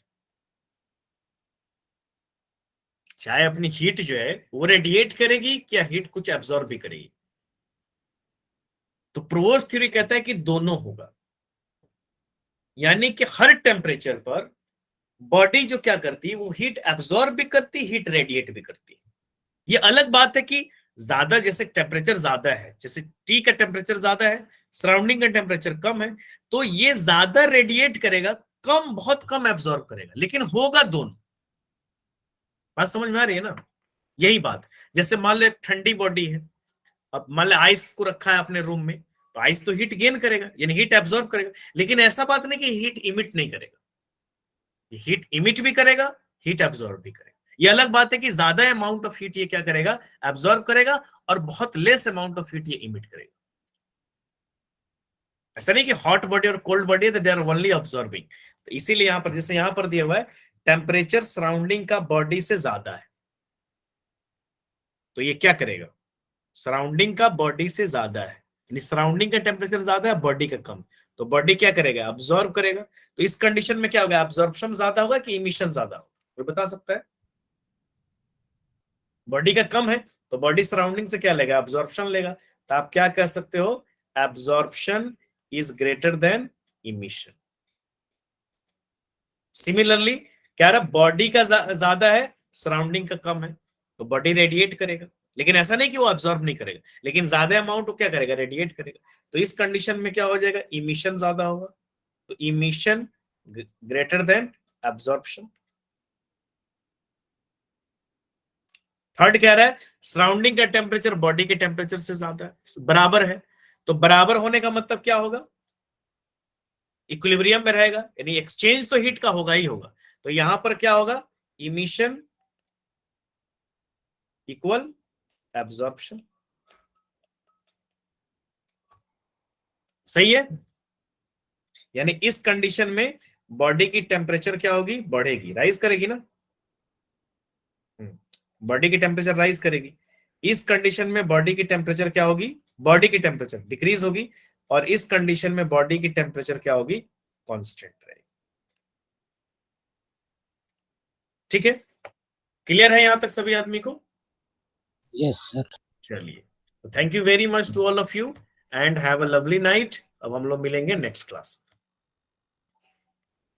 चाय अपनी हीट जो है वो रेडिएट करेगी, क्या हीट कुछ एब्जॉर्ब भी करेगी? तो प्रोवोस्ट थ्योरी कहता है कि दोनों होगा, यानी कि हर टेम्परेचर पर बॉडी जो क्या करती है वो हीट एब्जॉर्ब भी करती, हीट रेडिएट भी करती है। ये अलग बात है कि ज्यादा, जैसे टेम्परेचर ज्यादा है, जैसे टी का टेम्परेचर ज्यादा है, सराउंडिंग का टेम्परेचर कम है, तो ये ज्यादा रेडिएट करेगा, कम, बहुत कम एब्जॉर्ब करेगा, लेकिन होगा दोनों। बात समझ में आ रही है ना? यही बात, जैसे मान ले ठंडी बॉडी है, अब मान ले आइस को रखा है अपने रूम में, तो आइस तो हीट गेन करेगा, यानी हीट एब्जॉर्ब करेगा, लेकिन ऐसा बात नहीं कि हीट इमिट नहीं करेगा, ये हीट इमिट भी करेगा, हीट एब्जॉर्ब भी करेगा। ये अलग बात है कि ज्यादा अमाउंट ऑफ हीट ये क्या करेगा, एब्जॉर्ब करेगा, और बहुत लेस अमाउंट ऑफ हीट ये इमिट करेगा। ऐसा नहीं कि हॉट बॉडी और cold body they are only absorbing. तो इसीलिए यहां पर, जैसे यहां पर दिया हुआ है, टेम्परेचर सराउंडिंग का बॉडी से ज्यादा है, तो ये क्या करेगा, सराउंडिंग का बॉडी से ज्यादा है, यानी सराउंडिंग का टेम्परेचर ज्यादा है, बॉडी का कम, तो बॉडी क्या करेगा, अब्जॉर्ब करेगा। तो इस कंडीशन में क्या होगा, अब्जॉर्प्शन ज्यादा होगा कि इमिशन ज्यादा होगा, कोई बता सकता है? बॉडी का कम है तो बॉडी सराउंडिंग से क्या लेगा, अब्जॉर्प्शन लेगा, तो आप क्या कह सकते हो, absorption is greater than emission. Similarly क्या रहा, बॉडी का ज्यादा है, सराउंडिंग का कम है, तो बॉडी रेडिएट करेगा, लेकिन ऐसा नहीं कि वो अब्जॉर्ब नहीं करेगा, लेकिन ज्यादा अमाउंट वो क्या करेगा, रेडिएट करेगा। तो इस कंडीशन में क्या हो जाएगा, इमिशन ज्यादा होगा, तो emission greater than absorption. Third कह रहा है सराउंडिंग का टेम्परेचर बॉडी के टेम्परेचर से ज्यादा है, बराबर है, तो बराबर होने का मतलब क्या होगा, इक्विलिब्रियम में रहेगा, यानी एक्सचेंज तो हीट का होगा ही होगा, तो यहां पर क्या होगा, इमिशन इक्वल एब्जॉर्प्शन। सही है, यानी इस कंडीशन में बॉडी की टेम्परेचर क्या होगी, बढ़ेगी, राइज करेगी ना, बॉडी की टेम्परेचर राइज करेगी। इस कंडीशन में बॉडी की टेम्परेचर क्या होगी, बॉडी की टेम्परेचर डिक्रीज होगी, और इस कंडीशन में बॉडी की टेम्परेचर क्या होगी, कांस्टेंट रहेगी। ठीक है, क्लियर है यहां तक सभी आदमी को? Yes sir. चलिए, thank you very much to all of you and have a lovely night. अब हम लोग मिलेंगे नेक्स्ट क्लास।